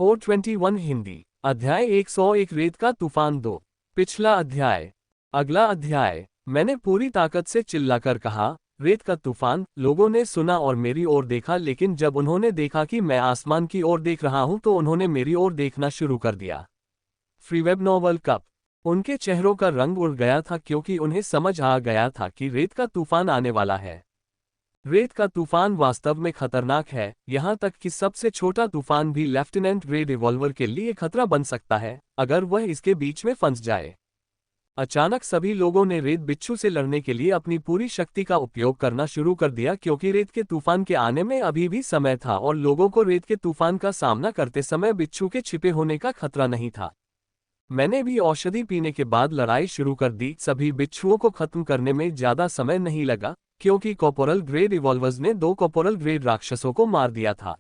O21 Hindi अध्याय 101 रेत का तूफान 2। पिछला अध्याय। अगला अध्याय। मैंने पूरी ताकत से चिल्लाकर कहा, रेत का तूफान। लोगों ने सुना और मेरी ओर देखा, लेकिन जब उन्होंने देखा कि मैं आसमान की ओर देख रहा हूं तो उन्होंने मेरी ओर देखना शुरू कर दिया। फ्रीवेब नोवेल कप। उनके चेहरों का रंग उड़ गया था क्योंकि उन्हें समझ आ गया था कि रेत का तूफान आने वाला है। रेत का तूफान वास्तव में खतरनाक है, यहां तक कि सबसे छोटा तूफान भी लेफ्टिनेंट रे रिवॉल्वर के लिए खतरा बन सकता है अगर वह इसके बीच में फंस जाए। अचानक सभी लोगों ने रेत बिच्छू से लड़ने के लिए अपनी पूरी शक्ति का उपयोग करना शुरू कर दिया क्योंकि रेत के तूफान के आने में अभी भी समय था और लोगों को रेत के तूफान का सामना करते समय बिच्छू के छिपे होने का खतरा नहीं था। मैंने भी औषधि पीने के बाद लड़ाई शुरू कर दी। सभी बिच्छुओं को खत्म करने में ज्यादा समय नहीं लगा क्योंकि कॉर्पोरल ग्रेड रिवॉल्वर्स ने 2 कॉर्पोरल ग्रेड राक्षसों को मार दिया था।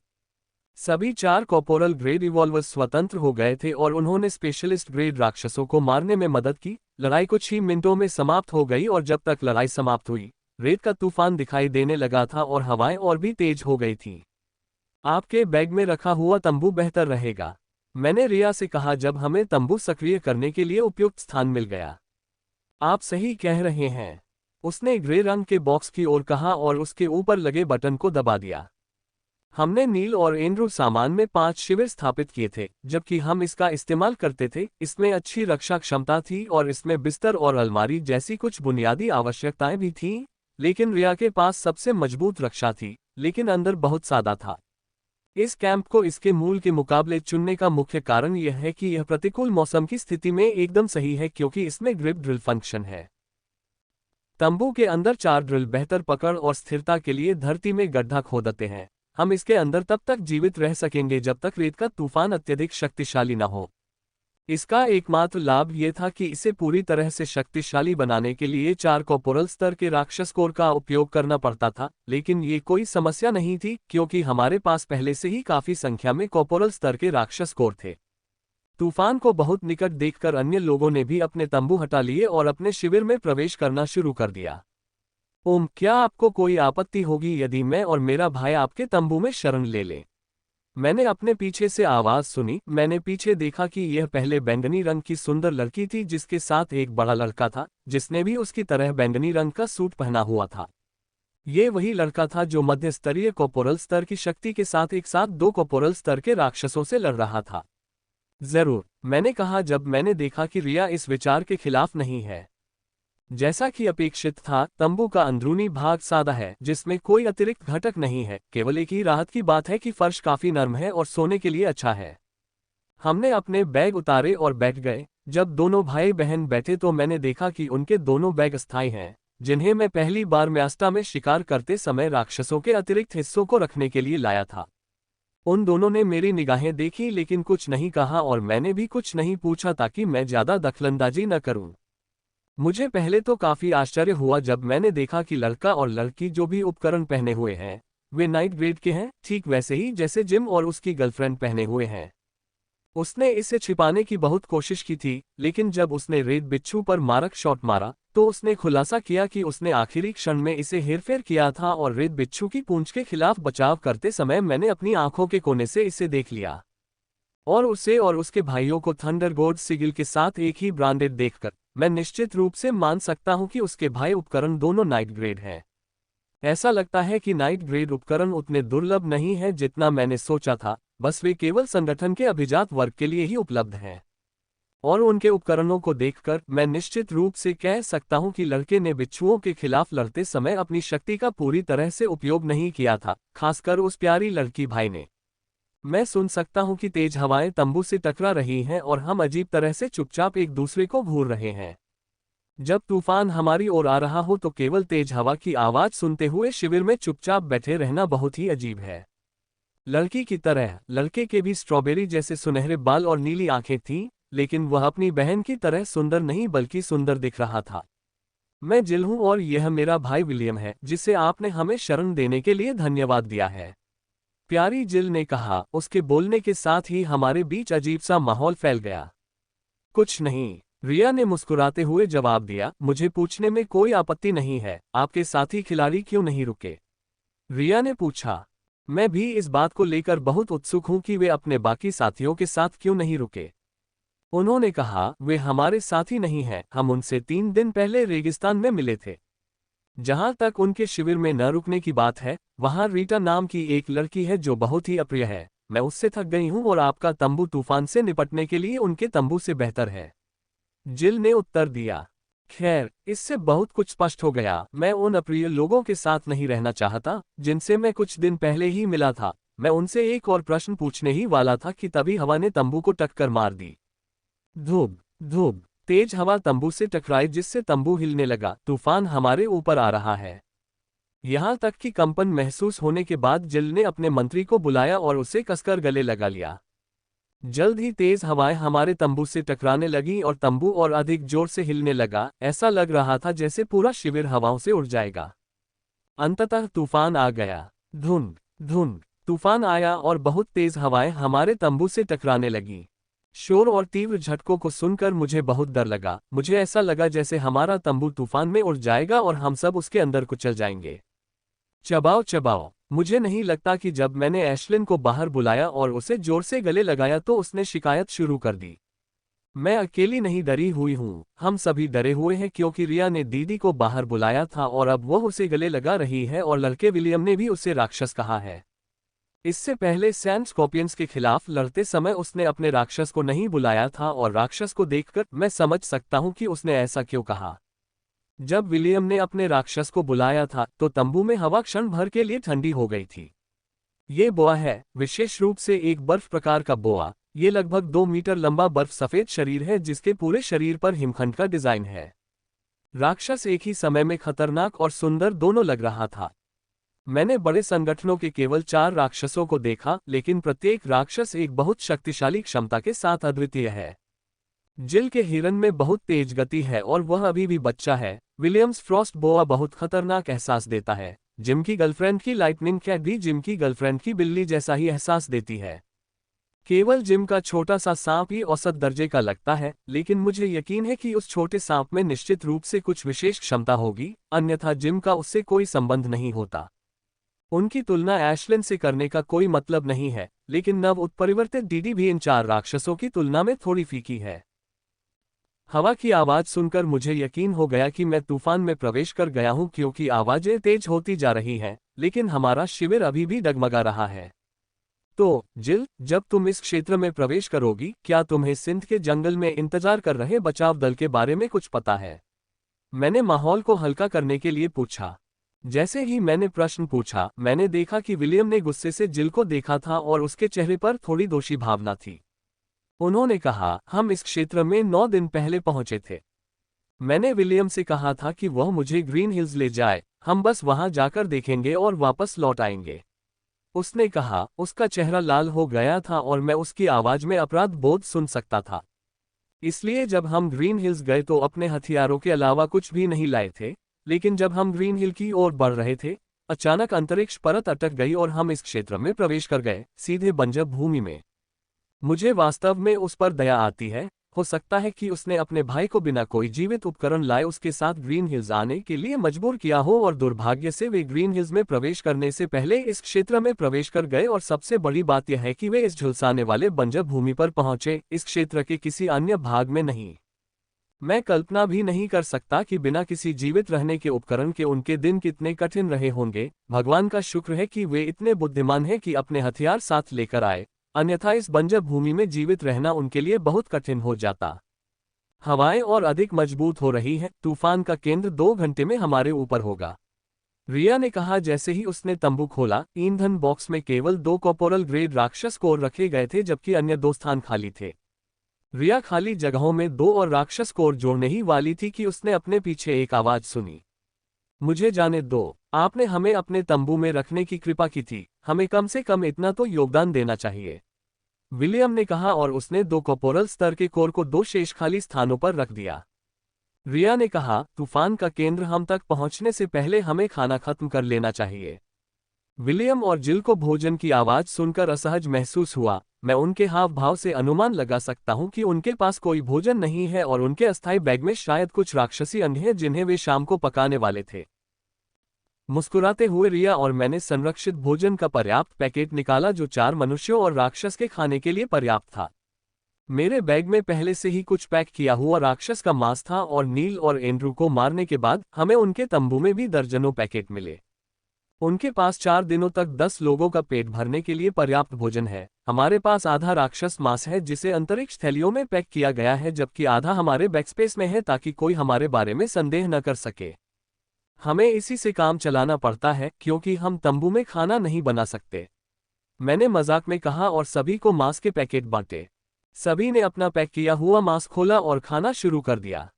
सभी 4 कॉर्पोरल ग्रेड रिवॉल्वर्स स्वतंत्र हो गए थे और उन्होंने स्पेशलिस्ट ग्रेड राक्षसों को मारने में मदद की। लड़ाई कुछ ही मिनटों में समाप्त हो गई और जब तक लड़ाई समाप्त हुई, रेत का तूफान दिखाई देने लगा था और हवाएं और भी तेज हो गई थीं। आपके बैग में रखा हुआ तंबू बेहतर रहेगा, मैंने रिया से कहा जब हमें तंबू सक्रिय करने के लिए उपयुक्त स्थान मिल गया। आप सही कह रहे हैं, उसने ग्रे रंग के बॉक्स की ओर कहा और उसके ऊपर लगे बटन को दबा दिया। हमने नील और एंड्रू सामान में 5 शिविर स्थापित किए थे जबकि हम इसका इस्तेमाल करते थे। इसमें अच्छी रक्षा क्षमता थी और इसमें बिस्तर और अलमारी जैसी कुछ बुनियादी आवश्यकताएं भी थीं, लेकिन रिया के पास सबसे मजबूत रक्षा थी, लेकिन अंदर बहुत सादा था। इस कैंप को इसके मूल के मुकाबले चुनने का मुख्य कारण यह है कि यह प्रतिकूल मौसम की स्थिति में एकदम सही है क्योंकि इसमें ग्रिप ड्रिल फंक्शन है। तंबू के अंदर 4 ड्रिल बेहतर पकड़ और स्थिरता के लिए धरती में गड्ढा खोदते हैं। हम इसके अंदर तब तक जीवित रह सकेंगे जब तक रेत का तूफान अत्यधिक शक्तिशाली न हो। इसका एकमात्र लाभ यह था कि इसे पूरी तरह से शक्तिशाली बनाने के लिए 4 कॉर्पोरल स्तर के राक्षस कोर का उपयोग करना पड़ता था, लेकिन ये कोई समस्या नहीं थी क्योंकि हमारे पास पहले से ही काफी संख्या में कॉर्पोरल स्तर के राक्षस कोर थे। तूफान को बहुत निकट देखकर अन्य लोगों ने भी अपने तंबू हटा लिए और अपने शिविर में प्रवेश करना शुरू कर दिया। क्या आपको कोई आपत्ति होगी यदि मैं और मेरा भाई आपके तंबू में शरण ले लें? मैंने अपने पीछे से आवाज सुनी। मैंने पीछे देखा कि यह पहले बैंगनी रंग की सुंदर लड़की थी जिसके साथ एक बड़ा लड़का था जिसने भी उसकी तरह बैंगनी रंग का सूट पहना हुआ था। ये वही लड़का था जो मध्य स्तरीय कॉर्पोरल स्तर की शक्ति के साथ एक साथ 2 कॉर्पोरल स्तर के राक्षसों से लड़ रहा था। जरूर, मैंने कहा जब मैंने देखा कि रिया इस विचार के खिलाफ नहीं है। जैसा कि अपेक्षित था, तंबू का अंदरूनी भाग सादा है जिसमें कोई अतिरिक्त घटक नहीं है। केवल एक ही राहत की बात है कि फर्श काफी नरम है और सोने के लिए अच्छा है। हमने अपने बैग उतारे और बैठ गए। जब दोनों भाई बहन बैठे तो मैंने देखा कि उनके दोनों बैग अस्थायी हैं, जिन्हें मैं पहली बार म्यास्टा में शिकार करते समय राक्षसों के अतिरिक्त हिस्सों को रखने के लिए लाया था। उन दोनों ने मेरी निगाहें देखी लेकिन कुछ नहीं कहा और मैंने भी कुछ नहीं पूछा ताकि मैं ज्यादा दखलंदाजी न करूं। मुझे पहले तो काफी आश्चर्य हुआ जब मैंने देखा कि लड़का और लड़की जो भी उपकरण पहने हुए हैं वे नाइट ग्रेड के हैं, ठीक वैसे ही जैसे जिम और उसकी गर्लफ्रेंड पहने हुए हैं। उसने इसे छिपाने की बहुत कोशिश की थी, लेकिन जब उसने रेत बिच्छू पर मारक शॉट मारा तो उसने खुलासा किया कि उसने आखिरी क्षण में इसे हेरफेर किया था और रेत बिच्छू की पूंछ के खिलाफ बचाव करते समय मैंने अपनी आंखों के कोने से इसे देख लिया और उसे और उसके भाइयों को थंडरगोड सिगिल के साथ एक ही ब्रांडेड देखकर मैं निश्चित रूप से मान सकता हूं कि उसके भाई उपकरण दोनों नाइट ग्रेड हैं। ऐसा लगता है कि नाइट ग्रेड उपकरण उतने दुर्लभ नहीं है जितना मैंने सोचा था, बस वे केवल संगठन के अभिजात वर्ग के लिए ही उपलब्ध हैं। और उनके उपकरणों को देखकर मैं निश्चित रूप से कह सकता हूं कि लड़के ने बिच्छुओं के खिलाफ लड़ते समय अपनी शक्ति का पूरी तरह से उपयोग नहीं किया था, खासकर उस प्यारी लड़की भाई ने। मैं सुन सकता हूं कि तेज हवाएं तंबू से टकरा रही हैं और हम अजीब तरह से चुपचाप एक दूसरे को घूर रहे हैं। जब तूफान हमारी ओर आ रहा हो तो केवल तेज हवा की आवाज सुनते हुए शिविर में चुपचाप बैठे रहना बहुत ही अजीब है। लड़की की तरह लड़के के भी स्ट्रॉबेरी जैसे सुनहरे बाल और नीली आंखें थीं, लेकिन वह अपनी बहन की तरह सुंदर नहीं बल्कि सुंदर दिख रहा था। मैं जिल हूं और यह मेरा भाई विलियम है जिसे आपने हमें शरण देने के लिए धन्यवाद दिया है, प्यारी जिल ने कहा। उसके बोलने के साथ ही हमारे बीच अजीब सा माहौल फैल गया। कुछ नहीं, रिया ने मुस्कुराते हुए जवाब दिया, मुझे पूछने में कोई आपत्ति नहीं है, आपके साथी खिलाड़ी क्यों नहीं रुके? रिया ने पूछा। मैं भी इस बात को लेकर बहुत उत्सुक हूं कि वे अपने बाकी साथियों के साथ क्यों नहीं रुके। उन्होंने कहा, वे हमारे साथी नहीं हैं, हम उनसे 3 दिन पहले रेगिस्तान में मिले थे। जहां तक उनके शिविर में न रुकने की बात है, वहां रीटा नाम की एक लड़की है जो बहुत ही अप्रिय है। मैं उससे थक गई हूं और आपका तंबू तूफान से निपटने के लिए उनके तंबू से बेहतर है। जिल ने उत्तर दिया। खैर, इससे बहुत कुछ स्पष्ट हो गया। मैं उन अप्रिय लोगों के साथ नहीं रहना चाहता जिनसे मैं कुछ दिन पहले ही मिला था। मैं उनसे एक और प्रश्न पूछने ही वाला था कि तभी हवा ने तंबू को टक्कर मार दी। धूप धूप, तेज हवा तंबू से टकराई जिससे तंबू हिलने लगा। तूफान हमारे ऊपर आ रहा है। यहां तक कि कंपन महसूस होने के बाद जिल ने अपने मंत्री को बुलाया और उसे कसकर गले लगा लिया। जल्द ही तेज हवाएं हमारे तंबू से टकराने लगीं और तंबू और अधिक जोर से हिलने लगा। ऐसा लग रहा था जैसे पूरा शिविर हवाओं से उड़ जाएगा। अंततः तूफान आ गया। धुंध धुंध, तूफान आया और बहुत तेज हवाएं हमारे तंबू से टकराने लगीं। शोर और तीव्र झटकों को सुनकर मुझे बहुत डर लगा। मुझे ऐसा लगा जैसे हमारा तंबू तूफान में उड़ जाएगा और हम सब उसके अंदर कुचल जाएंगे। चबाओ चबाओ, मुझे नहीं लगता कि जब मैंने एशलिन को बाहर बुलाया और उसे जोर से गले लगाया तो उसने शिकायत शुरू कर दी। मैं अकेली नहीं डरी हुई हूँ, हम सभी डरे हुए हैं क्योंकि रिया ने दीदी को बाहर बुलाया था और अब वह उसे गले लगा रही है और लड़के विलियम ने भी उसे राक्षस कहा है। इससे पहले सैंड स्कॉर्पियंस के खिलाफ लड़ते समय उसने अपने राक्षस को नहीं बुलाया था और राक्षस को देखकर मैं समझ सकता हूँ कि उसने ऐसा क्यों कहा। जब विलियम ने अपने राक्षस को बुलाया था तो तंबू में हवा क्षण भर के लिए ठंडी हो गई थी। ये बोआ है, विशेष रूप से एक बर्फ प्रकार का बोआ। ये लगभग 2 मीटर लंबा बर्फ सफेद शरीर है जिसके पूरे शरीर पर हिमखंड का डिजाइन है। राक्षस एक ही समय में खतरनाक और सुंदर दोनों लग रहा था। मैंने बड़े संगठनों के केवल 4 राक्षसों को देखा, लेकिन प्रत्येक राक्षस एक बहुत शक्तिशाली क्षमता के साथ अद्वितीय है। जिल के हिरन में बहुत तेज गति है और वह अभी भी बच्चा है। विलियम्स फ्रॉस्ट बोआ बहुत खतरनाक एहसास देता है। जिम की गर्लफ्रेंड की लाइटनिंग कैट भी जिम की गर्लफ्रेंड की बिल्ली जैसा ही एहसास देती है। केवल जिम का छोटा सा सांप ही औसत दर्जे का लगता है, लेकिन मुझे यकीन है कि उस छोटे सांप में निश्चित रूप से कुछ विशेष क्षमता होगी, अन्यथा जिम का उससे कोई संबंध नहीं होता। उनकी तुलना एशलिन से करने का कोई मतलब नहीं है, लेकिन नव उत्परिवर्तित डीडी भी इन 4 राक्षसों की तुलना में थोड़ी फीकी है। हवा की आवाज सुनकर मुझे यकीन हो गया कि मैं तूफान में प्रवेश कर गया हूं क्योंकि आवाजें तेज होती जा रही हैं, लेकिन हमारा शिविर अभी भी डगमगा रहा है। तो जिल, जब तुम इस क्षेत्र में प्रवेश करोगी, क्या तुम्हें सिंध के जंगल में इंतजार कर रहे बचाव दल के बारे में कुछ पता है? मैंने माहौल को हल्का करने के लिए पूछा। जैसे ही मैंने प्रश्न पूछा, मैंने देखा कि विलियम ने गुस्से से जिल को देखा था और उसके चेहरे पर थोड़ी दोषी भावना थी। उन्होंने कहा, हम इस क्षेत्र में 9 दिन पहले पहुंचे थे। मैंने विलियम से कहा था कि वह मुझे ग्रीन हिल्स ले जाए, हम बस वहां जाकर देखेंगे और वापस लौट आएंगे। उसने कहा। उसका चेहरा लाल हो गया था और मैं उसकी आवाज में अपराध बोध सुन सकता था। इसलिए जब हम ग्रीन हिल्स गए तो अपने हथियारों के अलावा कुछ भी नहीं लाए थे, लेकिन जब हम ग्रीन हिल की ओर बढ़ रहे थे, अचानक अंतरिक्ष परत अटक गई और हम इस क्षेत्र में प्रवेश कर गए, सीधे बंजर भूमि में। मुझे वास्तव में उस पर दया आती है। हो सकता है कि उसने अपने भाई को बिना कोई जीवित उपकरण लाए उसके साथ ग्रीन हिल्स आने के लिए मजबूर किया हो और दुर्भाग्य से वे ग्रीन हिल्स में प्रवेश करने से पहले इस क्षेत्र में प्रवेश कर गए और सबसे बड़ी बात यह है कि वे इस झुलसाने वाले बंजर भूमि पर पहुंचे, इस क्षेत्र के किसी अन्य भाग में नहीं। मैं कल्पना भी नहीं कर सकता कि बिना किसी जीवित रहने के उपकरण के उनके दिन कितने कठिन रहे होंगे। भगवान का शुक्र है कि वे इतने बुद्धिमान हैं कि अपने हथियार साथ लेकर आए, अन्यथा इस बंजर भूमि में जीवित रहना उनके लिए बहुत कठिन हो जाता। हवाएं और अधिक मजबूत हो रही हैं, तूफान का केंद्र 2 घंटे में हमारे ऊपर होगा, रिया ने कहा जैसे ही उसने तंबू खोला। ईंधन बॉक्स में केवल 2 कॉर्पोरल ग्रेड राक्षस कोर रखे गए थे जबकि अन्य 2 स्थान खाली थे। रिया खाली जगहों में 2 और राक्षस कोर जोड़ने ही वाली थी कि उसने अपने पीछे एक आवाज सुनी। मुझे जाने दो, आपने हमें अपने तंबू में रखने की कृपा की थी, हमें कम से कम इतना तो योगदान देना चाहिए, विलियम ने कहा और उसने 2 कॉर्पोरल स्तर के कोर को 2 शेष खाली स्थानों पर रख दिया। रिया ने कहा, तूफान का केंद्र हम तक पहुंचने से पहले हमें खाना खत्म कर लेना चाहिए। विलियम और जिल को भोजन की आवाज सुनकर असहज महसूस हुआ। मैं उनके हाव भाव से अनुमान लगा सकता हूं कि उनके पास कोई भोजन नहीं है और उनके अस्थायी बैग में शायद कुछ राक्षसी अंडे हैं जिन्हें वे शाम को पकाने वाले थे। मुस्कुराते हुए रिया और मैंने संरक्षित भोजन का पर्याप्त पैकेट निकाला जो 4 मनुष्यों और राक्षस के खाने के लिए पर्याप्त था। मेरे बैग में पहले से ही कुछ पैक किया हुआ राक्षस का मांस था और नील और एंड्रू को मारने के बाद हमें उनके तंबू में भी दर्जनों पैकेट मिले। उनके पास 4 दिनों तक 10 लोगों का पेट भरने के लिए पर्याप्त भोजन है। हमारे पास आधा राक्षस मांस है जिसे अंतरिक्ष थैलियों में पैक किया गया है, जबकि आधा हमारे बैकस्पेस में है ताकि कोई हमारे बारे में संदेह न कर सके। हमें इसी से काम चलाना पड़ता है क्योंकि हम तंबू में खाना नहीं बना सकते, मैंने मजाक में कहा और सभी को मांस के पैकेट बांटे। सभी ने अपना पैक किया हुआ मांस खोला और खाना शुरू कर दिया।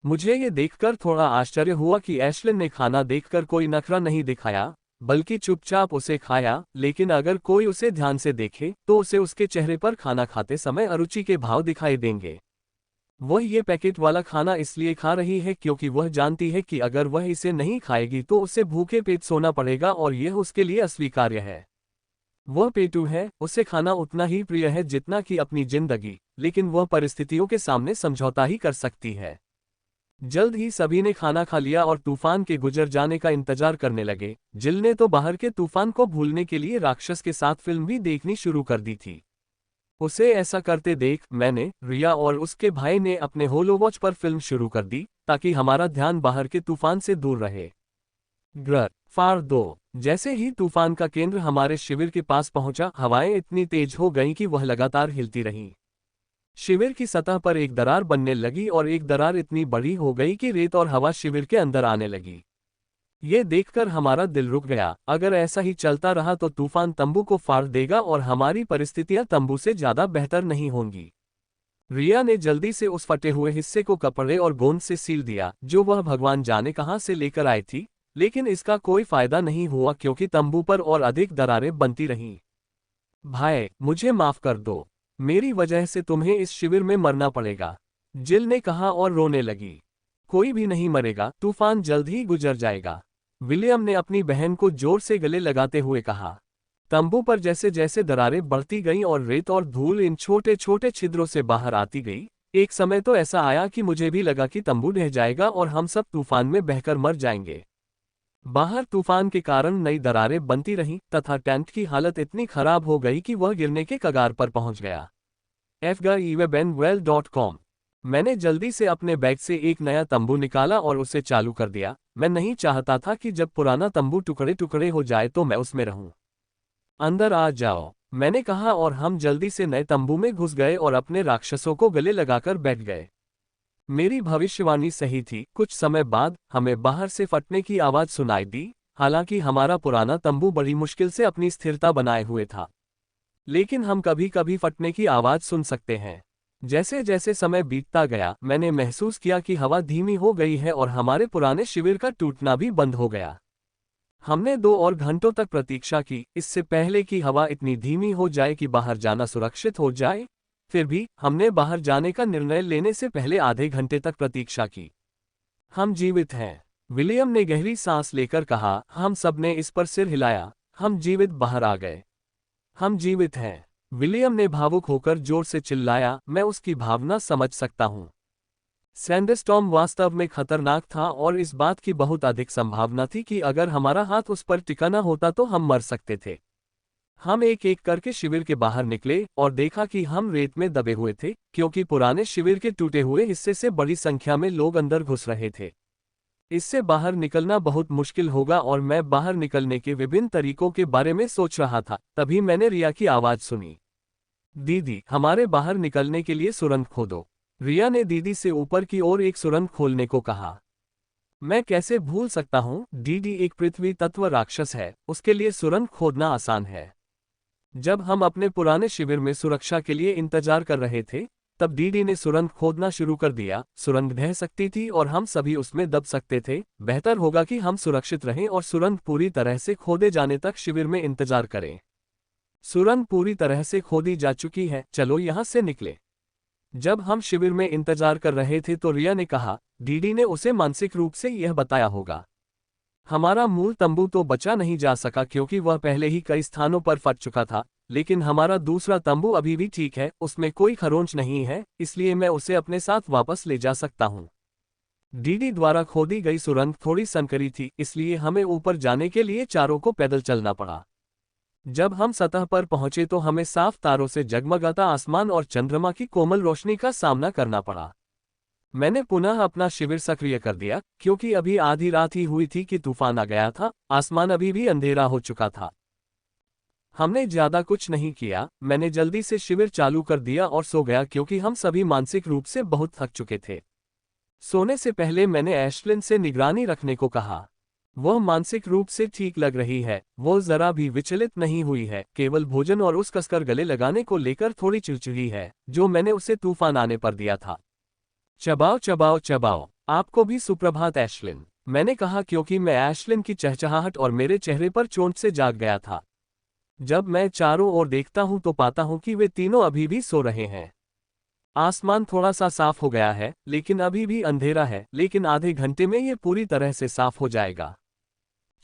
मुझे ये देखकर थोड़ा आश्चर्य हुआ कि एशलिन ने खाना देखकर कोई नखरा नहीं दिखाया, बल्कि चुपचाप उसे खाया। लेकिन अगर कोई उसे ध्यान से देखे तो उसे उसके चेहरे पर खाना खाते समय अरुचि के भाव दिखाई देंगे। वह ये पैकेट वाला खाना इसलिए खा रही है क्योंकि वह जानती है कि अगर वह इसे नहीं खाएगी तो उसे भूखे पेट सोना पड़ेगा और यह उसके लिए अस्वीकार्य है। वह पेटू है, उसे खाना उतना ही प्रिय है जितना कि अपनी जिंदगी, लेकिन वह परिस्थितियों के सामने समझौता ही कर सकती है। जल्द ही सभी ने खाना खा लिया और तूफान के गुजर जाने का इंतजार करने लगे। जिल ने तो बाहर के तूफान को भूलने के लिए राक्षस के साथ फिल्म भी देखनी शुरू कर दी थी। उसे ऐसा करते देख मैंने, रिया और उसके भाई ने अपने होलोवॉच पर फिल्म शुरू कर दी ताकि हमारा ध्यान बाहर के तूफान से दूर रहे। ग्र फार 2। जैसे ही तूफान का केंद्र हमारे शिविर के पास पहुंचा, हवाएं इतनी तेज हो गईं कि वह लगातार हिलती रहीं। शिविर की सतह पर एक दरार बनने लगी और एक दरार इतनी बड़ी हो गई कि रेत और हवा शिविर के अंदर आने लगी। ये देखकर हमारा दिल रुक गया। अगर ऐसा ही चलता रहा तो तूफान तंबू को फाड़ देगा और हमारी परिस्थितियां तंबू से ज्यादा बेहतर नहीं होंगी। रिया ने जल्दी से उस फटे हुए हिस्से को कपड़े और गोंद से सील दिया जो वह भगवान जाने कहां से लेकर आई थी, लेकिन इसका कोई फायदा नहीं हुआ क्योंकि तंबू पर और अधिक दरारें बनती रहीं। भाई, मुझे माफ कर दो, मेरी वजह से तुम्हें इस शिविर में मरना पड़ेगा, जिल ने कहा और रोने लगी। कोई भी नहीं मरेगा, तूफान जल्द ही गुजर जाएगा, विलियम ने अपनी बहन को जोर से गले लगाते हुए कहा। तंबू पर जैसे जैसे दरारें बढ़ती गईं और रेत और धूल इन छोटे छोटे छिद्रों से बाहर आती गई, एक समय तो ऐसा आया कि मुझे भी लगा कि तंबू ढह जाएगा और हम सब तूफान में बहकर मर जाएंगे। बाहर तूफान के कारण नई दरारें बनती रहीं तथा टेंट की हालत इतनी खराब हो गई कि वह गिरने के कगार पर पहुंच गया। fgaiwebnwell.com। मैंने जल्दी से अपने बैग से एक नया तंबू निकाला और उसे चालू कर दिया। मैं नहीं चाहता था कि जब पुराना तंबू टुकड़े टुकड़े हो जाए तो मैं उसमें रहूं। अंदर आ जाओ, मैंने कहा और हम जल्दी से नए तंबू में घुस गए और अपने राक्षसों को गले लगाकर बैठ गए। मेरी भविष्यवाणी सही थी। कुछ समय बाद हमें बाहर से फटने की आवाज सुनाई दी। हालांकि हमारा पुराना तंबू बड़ी मुश्किल से अपनी स्थिरता बनाए हुए था, लेकिन हम कभी कभी फटने की आवाज सुन सकते हैं। जैसे जैसे समय बीतता गया, मैंने महसूस किया कि हवा धीमी हो गई है और हमारे पुराने शिविर का टूटना भी बंद हो गया। हमने 2 और घंटों तक प्रतीक्षा की, इससे पहले कि हवा इतनी धीमी हो जाए कि बाहर जाना सुरक्षित हो जाए। फिर भी हमने बाहर जाने का निर्णय लेने से पहले आधे घंटे तक प्रतीक्षा की। हम जीवित हैं, विलियम ने गहरी सांस लेकर कहा। हम सब ने इस पर सिर हिलाया। हम जीवित बाहर आ गए, हम जीवित हैं, विलियम ने भावुक होकर जोर से चिल्लाया। मैं उसकी भावना समझ सकता हूं। सैंडस्टॉर्म वास्तव में खतरनाक था और इस बात की बहुत अधिक संभावना थी कि अगर हमारा हाथ उस पर टिका न होता तो हम मर सकते थे। हम एक एक करके शिविर के बाहर निकले और देखा कि हम रेत में दबे हुए थे क्योंकि पुराने शिविर के टूटे हुए हिस्से से बड़ी संख्या में लोग अंदर घुस रहे थे। इससे बाहर निकलना बहुत मुश्किल होगा और मैं बाहर निकलने के विभिन्न तरीकों के बारे में सोच रहा था। तभी मैंने रिया की आवाज सुनी। दीदी, हमारे बाहर निकलने के लिए सुरंग खोदो। रिया ने दीदी से ऊपर की ओर एक सुरंग खोलने को कहा। मैं कैसे भूल सकता हूँ, दीदी एक पृथ्वी तत्व राक्षस है, उसके लिए सुरंग खोदना आसान है। जब हम अपने पुराने शिविर में सुरक्षा के लिए इंतजार कर रहे थे, तब दीदी ने सुरंग खोदना शुरू कर दिया। सुरंग ढह सकती थी और हम सभी उसमें दब सकते थे। बेहतर होगा कि हम सुरक्षित रहें और सुरंग पूरी तरह से खोदे जाने तक शिविर में इंतजार करें। सुरंग पूरी तरह से खोदी जा चुकी है, चलो यहां से निकले। जब हम शिविर में इंतजार कर रहे थे तो रिया ने कहा, दीदी ने उसे मानसिक रूप से यह बताया होगा। हमारा मूल तंबू तो बचा नहीं जा सका क्योंकि वह पहले ही कई स्थानों पर फट चुका था, लेकिन हमारा दूसरा तंबू अभी भी ठीक है, उसमें कोई खरोंच नहीं है, इसलिए मैं उसे अपने साथ वापस ले जा सकता हूँ। डीडी द्वारा खोदी गई सुरंग थोड़ी संकरी थी, इसलिए हमें ऊपर जाने के लिए चारों को पैदल चलना पड़ा। जब हम सतह पर पहुंचे तो हमें साफ तारों से जगमगाता आसमान और चंद्रमा की कोमल रोशनी का सामना करना पड़ा। मैंने पुनः अपना शिविर सक्रिय कर दिया, क्योंकि अभी आधी रात ही हुई थी कि तूफान आ गया था, आसमान अभी भी अंधेरा हो चुका था। हमने ज्यादा कुछ नहीं किया, मैंने जल्दी से शिविर चालू कर दिया और सो गया क्योंकि हम सभी मानसिक रूप से बहुत थक चुके थे। सोने से पहले मैंने एशलिन से निगरानी रखने को कहा। वह मानसिक रूप से ठीक लग रही है, वो जरा भी विचलित नहीं हुई है, केवल भोजन और उस कसकर गले लगाने को लेकर थोड़ी चिड़चिड़ी है, जो मैंने उसे तूफान आने पर दिया था। चबाओ चबाओ चबाओ। आपको भी सुप्रभात एशलिन, मैंने कहा क्योंकि मैं एशलिन की चहचहाहट और मेरे चेहरे पर चोट से जाग गया था। जब मैं चारों ओर देखता हूं तो पाता हूं कि वे तीनों अभी भी सो रहे हैं। आसमान थोड़ा सा साफ हो गया है, लेकिन अभी भी अंधेरा है, लेकिन आधे घंटे में ये पूरी तरह से साफ हो जाएगा।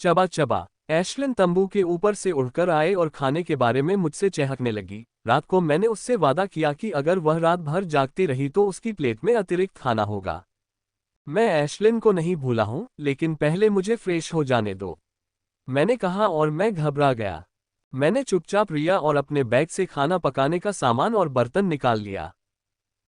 चबा चबा। एशलिन तंबू के ऊपर से उड़कर आए और खाने के बारे में मुझसे चहकने लगी। रात को मैंने उससे वादा किया कि अगर वह रात भर जागती रही तो उसकी प्लेट में अतिरिक्त खाना होगा। मैं एशलिन को नहीं भूला हूं, लेकिन पहले मुझे फ्रेश हो जाने दो, मैंने कहा और मैं घबरा गया। मैंने चुपचाप रिया और अपने बैग से खाना पकाने का सामान और बर्तन निकाल लिया।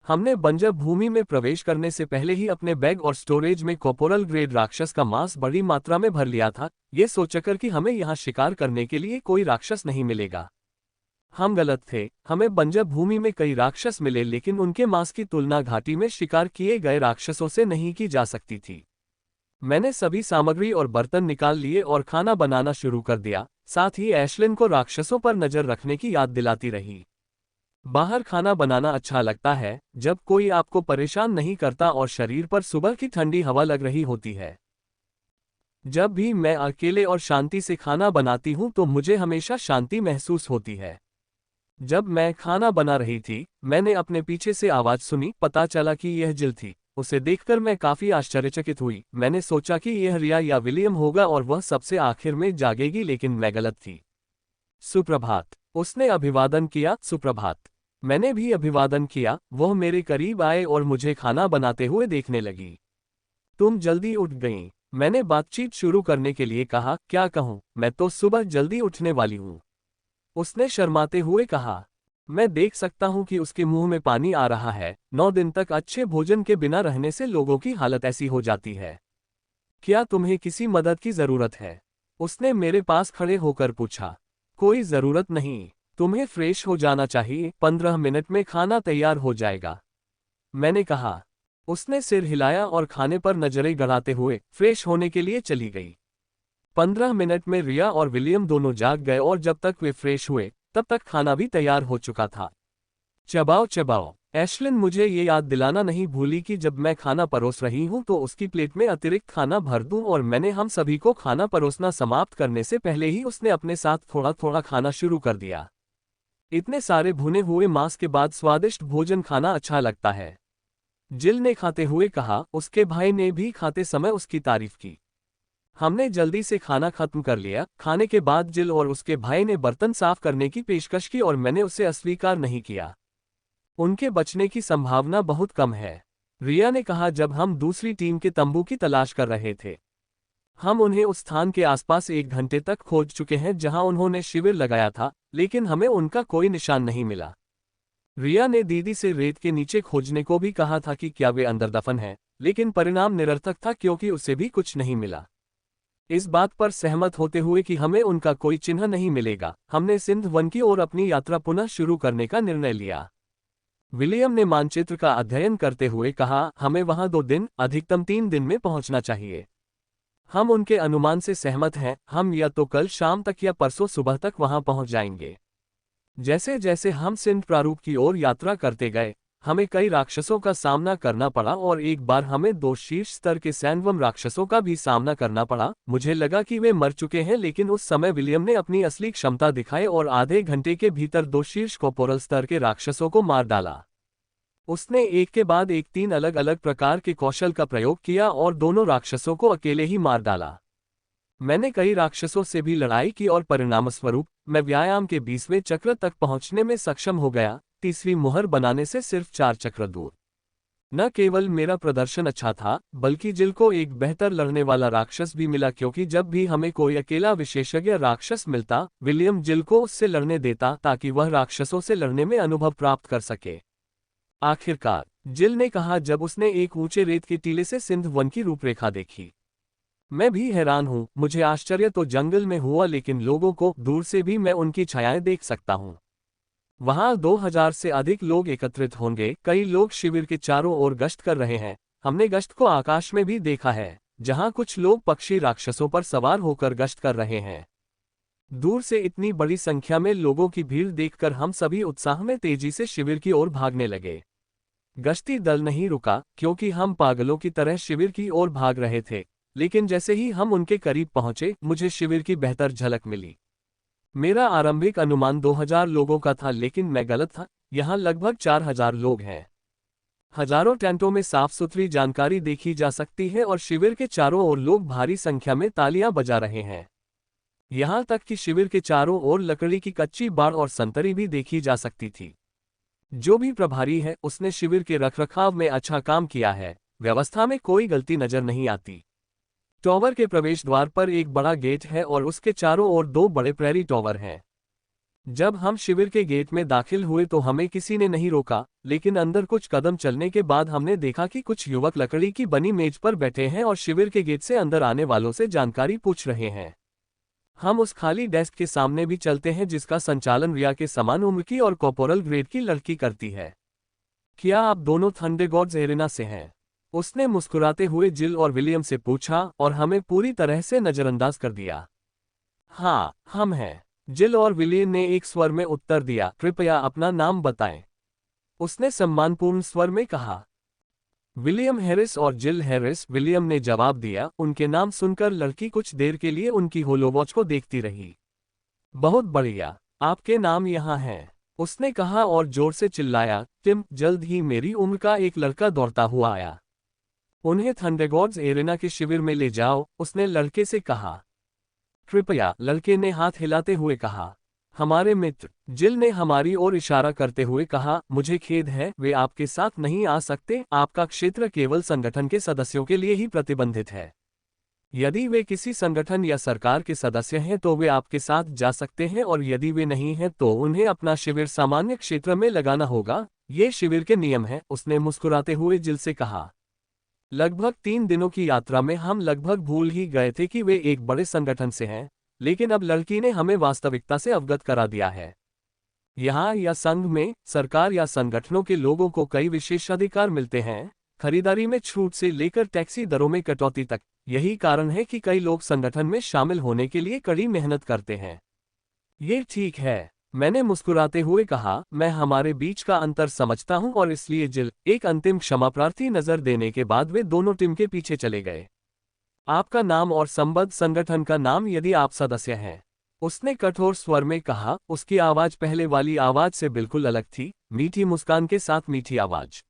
हमने बंजर भूमि में प्रवेश करने से पहले ही अपने बैग और स्टोरेज में कॉर्पोरल ग्रेड राक्षस का मांस बड़ी मात्रा में भर लिया था, ये सोचकर कि हमें यहाँ शिकार करने के लिए कोई राक्षस नहीं मिलेगा। हम गलत थे, हमें बंजर भूमि में कई राक्षस मिले, लेकिन उनके मांस की तुलना घाटी में शिकार किए गए राक्षसों से नहीं की जा सकती थी। मैंने सभी सामग्री और बर्तन निकाल लिए और खाना बनाना शुरू कर दिया, साथ ही एशलिन को राक्षसों पर नजर रखने की याद दिलाती रही। बाहर खाना बनाना अच्छा लगता है, जब कोई आपको परेशान नहीं करता और शरीर पर सुबह की ठंडी हवा लग रही होती है। जब भी मैं अकेले और शांति से खाना बनाती हूँ तो मुझे हमेशा शांति महसूस होती है। जब मैं खाना बना रही थी, मैंने अपने पीछे से आवाज सुनी, पता चला कि यह जिल थी। उसे देखकर मैं काफी आश्चर्यचकित हुई। मैंने सोचा कि यह रिया या विलियम होगा और वह सबसे आखिर में जागेगी, लेकिन मैं गलत थी। सुप्रभात, उसने अभिवादन किया। सुप्रभात, मैंने भी अभिवादन किया। वह मेरे करीब आए और मुझे खाना बनाते हुए देखने लगी। तुम जल्दी उठ गईं, मैंने बातचीत शुरू करने के लिए कहा। क्या कहूँ, मैं तो सुबह जल्दी उठने वाली हूँ, उसने शर्माते हुए कहा। मैं देख सकता हूँ कि उसके मुंह में पानी आ रहा है। 9 दिन तक अच्छे भोजन के बिना रहने से लोगों की हालत ऐसी हो जाती है। क्या तुम्हें किसी मदद की जरूरत है? उसने मेरे पास खड़े होकर पूछा। कोई जरूरत नहीं, तुम्हें फ्रेश हो जाना चाहिए, 15 मिनट में खाना तैयार हो जाएगा, मैंने कहा। उसने सिर हिलाया और खाने पर नजरें गड़ाते हुए फ्रेश होने के लिए चली गई। 15 मिनट में रिया और विलियम दोनों जाग गए और जब तक वे फ्रेश हुए तब तक खाना भी तैयार हो चुका था। चबाओ चबाओ। एशलिन मुझे ये याद दिलाना नहीं भूली कि जब मैं खाना परोस रही हूं तो उसकी प्लेट में अतिरिक्त खाना भर दूं, और मैंने हम सभी को खाना परोसना समाप्त करने से पहले ही उसने अपने साथ थोड़ा थोड़ा खाना शुरू कर दिया। इतने सारे भुने हुए मांस के बाद स्वादिष्ट भोजन खाना अच्छा लगता है, जिल ने खाते हुए कहा। उसके भाई ने भी खाते समय उसकी तारीफ की। हमने जल्दी से खाना खत्म कर लिया। खाने के बाद जिल और उसके भाई ने बर्तन साफ करने की पेशकश की और मैंने उसे अस्वीकार नहीं किया। उनके बचने की संभावना बहुत कम है, रिया ने कहा जब हम दूसरी टीम के तंबू की तलाश कर रहे थे। हम उन्हें उस स्थान के आसपास 1 घंटे तक खोज चुके हैं जहां उन्होंने शिविर लगाया था, लेकिन हमें उनका कोई निशान नहीं मिला। रिया ने दीदी से रेत के नीचे खोजने को भी कहा था कि क्या वे अंदर दफन हैं, लेकिन परिणाम निरर्थक था क्योंकि उसे भी कुछ नहीं मिला। इस बात पर सहमत होते हुए कि हमें उनका कोई चिन्ह नहीं मिलेगा, हमने सिंध वन की ओर अपनी यात्रा पुनः शुरू करने का निर्णय लिया। विलियम ने मानचित्र का अध्ययन करते हुए कहा, हमें वहां 2 दिन, अधिकतम 3 दिन में पहुंचना चाहिए। हम उनके अनुमान से सहमत हैं, हम या तो कल शाम तक या परसों सुबह तक वहां पहुंच जाएंगे। जैसे जैसे हम सिंध प्रारूप की ओर यात्रा करते गए, हमें कई राक्षसों का सामना करना पड़ा और एक बार हमें 2 शीर्ष स्तर के सैंडवर्म राक्षसों का भी सामना करना पड़ा। मुझे लगा कि वे मर चुके हैं, लेकिन उस समय विलियम ने अपनी असली क्षमता दिखाई और आधे घंटे के भीतर 2 शीर्ष कॉर्पोरल स्तर के राक्षसों को मार डाला। उसने एक के बाद एक 3 अलग अलग प्रकार के कौशल का प्रयोग किया और दोनों राक्षसों को अकेले ही मार डाला। मैंने कई राक्षसों से भी लड़ाई की और परिणामस्वरूप मैं व्यायाम के 20वें चक्र तक पहुंचने में सक्षम हो गया, 30वीं मुहर बनाने से सिर्फ 4 चक्र दूर। न केवल मेरा प्रदर्शन अच्छा था, बल्कि जिल को एक बेहतर लड़ने वाला राक्षस भी मिला, क्योंकि जब भी हमें कोई अकेला विशेषज्ञ राक्षस मिलता, विलियम जिल को उससे लड़ने देता ताकि वह राक्षसों से लड़ने में अनुभव प्राप्त कर सके। आखिरकार जिल ने कहा जब उसने एक ऊंचे रेत के टीले से सिंध वन की रूपरेखा देखी। मैं भी हैरान हूँ, मुझे आश्चर्य तो जंगल में हुआ, लेकिन लोगों को दूर से भी मैं उनकी छायाएं देख सकता हूँ। वहां 2000 से अधिक लोग एकत्रित होंगे। कई लोग शिविर के चारों ओर गश्त कर रहे हैं। हमने गश्त को आकाश में भी देखा है, जहां कुछ लोग पक्षी राक्षसों पर सवार होकर गश्त कर रहे हैं। दूर से इतनी बड़ी संख्या में लोगों की भीड़ देखकर हम सभी उत्साह में तेजी से शिविर की ओर भागने लगे। गश्ती दल नहीं रुका, क्योंकि हम पागलों की तरह शिविर की ओर भाग रहे थे, लेकिन जैसे ही हम उनके करीब पहुंचे, मुझे शिविर की बेहतर झलक मिली। मेरा आरंभिक अनुमान 2000 लोगों का था, लेकिन मैं गलत था। यहाँ लगभग 4000 लोग हैं। हजारों टेंटों में साफ सुथरी जानकारी देखी जा सकती है और शिविर के चारों ओर लोग भारी संख्या में तालियां बजा रहे हैं। यहाँ तक कि शिविर के चारों ओर लकड़ी की कच्ची बाड़ और संतरी भी देखी जा सकती थी। जो भी प्रभारी है, उसने शिविर के रखरखाव में अच्छा काम किया है। व्यवस्था में कोई गलती नजर नहीं आती। टॉवर के प्रवेश द्वार पर एक बड़ा गेट है और उसके चारों ओर 2 बड़े प्रहरी टॉवर हैं। जब हम शिविर के गेट में दाखिल हुए तो हमें किसी ने नहीं रोका, लेकिन अंदर कुछ कदम चलने के बाद हमने देखा कि कुछ युवक लकड़ी की बनी मेज पर बैठे हैं और शिविर के गेट से अंदर आने वालों से जानकारी पूछ रहे हैं। हम उस खाली डेस्क के सामने भी चलते हैं जिसका संचालन रिया के समान उम्र की और कॉर्पोरल ग्रेड की लड़की करती है। क्या आप दोनों थंडरगॉड्स एरेना से हैं? उसने मुस्कुराते हुए जिल और विलियम से पूछा और हमें पूरी तरह से नजरअंदाज कर दिया। हाँ, हम हैं। जिल और विलियम ने एक स्वर में उत्तर दिया। कृपया अपना नाम बताएं, उसने सम्मानपूर्ण स्वर में कहा। विलियम हैरिस और जिल हैरिस, विलियम ने जवाब दिया। उनके नाम सुनकर लड़की कुछ देर के लिए उनकी होलोवॉच को देखती रही। बहुत बढ़िया, आपके नाम यहाँ हैं, उसने कहा और जोर से चिल्लाया। टिम, जल्द ही मेरी उम्र का एक लड़का दौड़ता हुआ आया। उन्हें थंडरगॉड्स एरेना के शिविर में ले जाओ, उसने लड़के से कहा। कृपया, लड़के ने हाथ हिलाते हुए कहा। हमारे मित्र, जिल ने हमारी ओर इशारा करते हुए कहा। मुझे खेद है, वे आपके साथ नहीं आ सकते। आपका क्षेत्र केवल संगठन के सदस्यों के लिए ही प्रतिबंधित है। यदि वे किसी संगठन या सरकार के सदस्य हैं तो वे आपके साथ जा सकते हैं, और यदि वे नहीं हैं तो उन्हें अपना शिविर सामान्य क्षेत्र में लगाना होगा। ये शिविर के नियम हैं, उसने मुस्कुराते हुए जिल से कहा। लगभग 3 दिनों की यात्रा में हम लगभग भूल ही गए थे कि वे एक बड़े संगठन से हैं, लेकिन अब लड़की ने हमें वास्तविकता से अवगत करा दिया है। यहाँ या संघ में, सरकार या संगठनों के लोगों को कई विशेषाधिकार मिलते हैं, खरीदारी में छूट से लेकर टैक्सी दरों में कटौती तक। यही कारण है कि कई लोग संगठन में शामिल होने के लिए कड़ी मेहनत करते हैं। ये ठीक है, मैंने मुस्कुराते हुए कहा। मैं हमारे बीच का अंतर समझता हूं और इसलिए जिल, एक अंतिम क्षमाप्रार्थी नजर देने के बाद वे दोनों टिम के पीछे चले गए। आपका नाम और संबद्ध संगठन का नाम यदि आप सदस्य हैं, उसने कठोर स्वर में कहा। उसकी आवाज पहले वाली आवाज से बिल्कुल अलग थी, मीठी मुस्कान के साथ मीठी आवाज।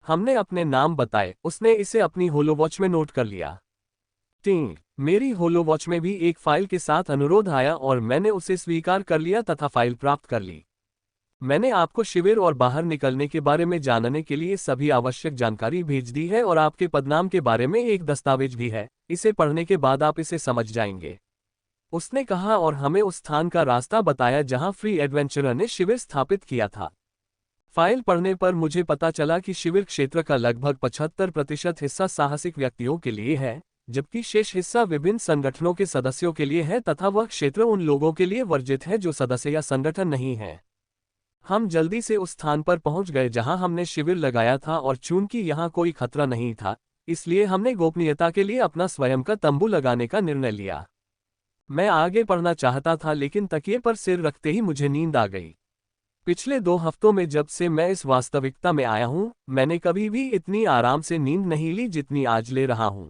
हमने अपने नाम बताए, उसने इसे अपनी होलोवॉच में नोट कर लिया। टिंग, मेरी होलोवॉच में भी एक फाइल के साथ अनुरोध आया और मैंने उसे स्वीकार कर लिया तथा फाइल प्राप्त कर ली। मैंने आपको शिविर और बाहर निकलने के बारे में जानने के लिए सभी आवश्यक जानकारी भेज दी है और आपके पदनाम के बारे में एक दस्तावेज भी है। इसे पढ़ने के बाद आप इसे समझ जाएंगे, उसने कहा और हमें उस स्थान का रास्ता बताया जहां फ्री एडवेंचरर ने शिविर स्थापित किया था। फाइल पढ़ने पर मुझे पता चला कि शिविर क्षेत्र का लगभग 75% हिस्सा साहसिक व्यक्तियों के लिए है, जबकि शेष हिस्सा विभिन्न संगठनों के सदस्यों के लिए है तथा वह क्षेत्र उन लोगों के लिए वर्जित है जो सदस्य या संगठन नहीं है। हम जल्दी से उस स्थान पर पहुंच गए जहां हमने शिविर लगाया था और चूंकि यहां कोई खतरा नहीं था, इसलिए हमने गोपनीयता के लिए अपना स्वयं का तंबू लगाने का निर्णय लिया। मैं आगे पढ़ना चाहता था, लेकिन तकिए पर सिर रखते ही मुझे नींद आ गई। पिछले 2 हफ्तों में जब से मैं इस वास्तविकता में आया हूं, मैंने कभी भी इतनी आराम से नींद नहीं ली जितनी आज ले रहा हूं।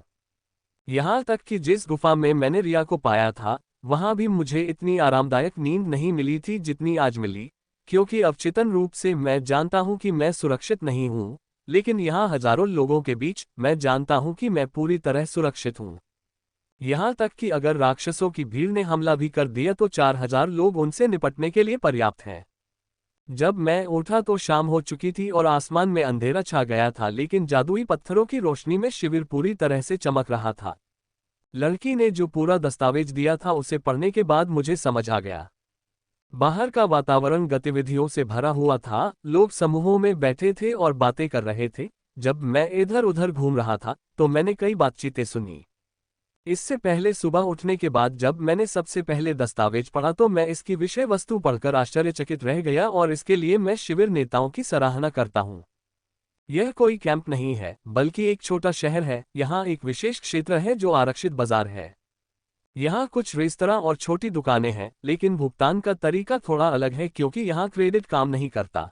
यहां तक कि जिस गुफा में मैंने रिया को पाया था, वहां भी मुझे इतनी आरामदायक नींद नहीं मिली थी जितनी आज मिली, क्योंकि अवचेतन रूप से मैं जानता हूं कि मैं सुरक्षित नहीं हूं, लेकिन यहां हजारों लोगों के बीच मैं जानता हूं कि मैं पूरी तरह सुरक्षित हूं। यहां तक कि अगर राक्षसों की भीड़ ने हमला भी कर दिया तो 4000 लोग उनसे निपटने के लिए पर्याप्त हैं। जब मैं उठा तो शाम हो चुकी थी और आसमान में अंधेरा छा गया था, लेकिन जादुई पत्थरों की रोशनी में शिविर पूरी तरह से चमक रहा था। लड़की ने जो पूरा दस्तावेज दिया था उसे पढ़ने के बाद मुझे समझ आ गया। बाहर का वातावरण गतिविधियों से भरा हुआ था, लोग समूहों में बैठे थे और बातें कर रहे थे। जब मैं इधर उधर घूम रहा था तो मैंने कई बातचीतें सुनी। इससे पहले सुबह उठने के बाद जब मैंने सबसे पहले दस्तावेज पढ़ा तो मैं इसकी विषय वस्तु पढ़कर आश्चर्यचकित रह गया, और इसके लिए मैं शिविर नेताओं की सराहना करता हूँ। यह कोई कैंप नहीं है, बल्कि एक छोटा शहर है। यहाँ एक विशेष क्षेत्र है जो आरक्षित बाजार है। यहाँ कुछ रेस्तरां और छोटी दुकानें हैं, लेकिन भुगतान का तरीका थोड़ा अलग है क्योंकि यहाँ क्रेडिट काम नहीं करता।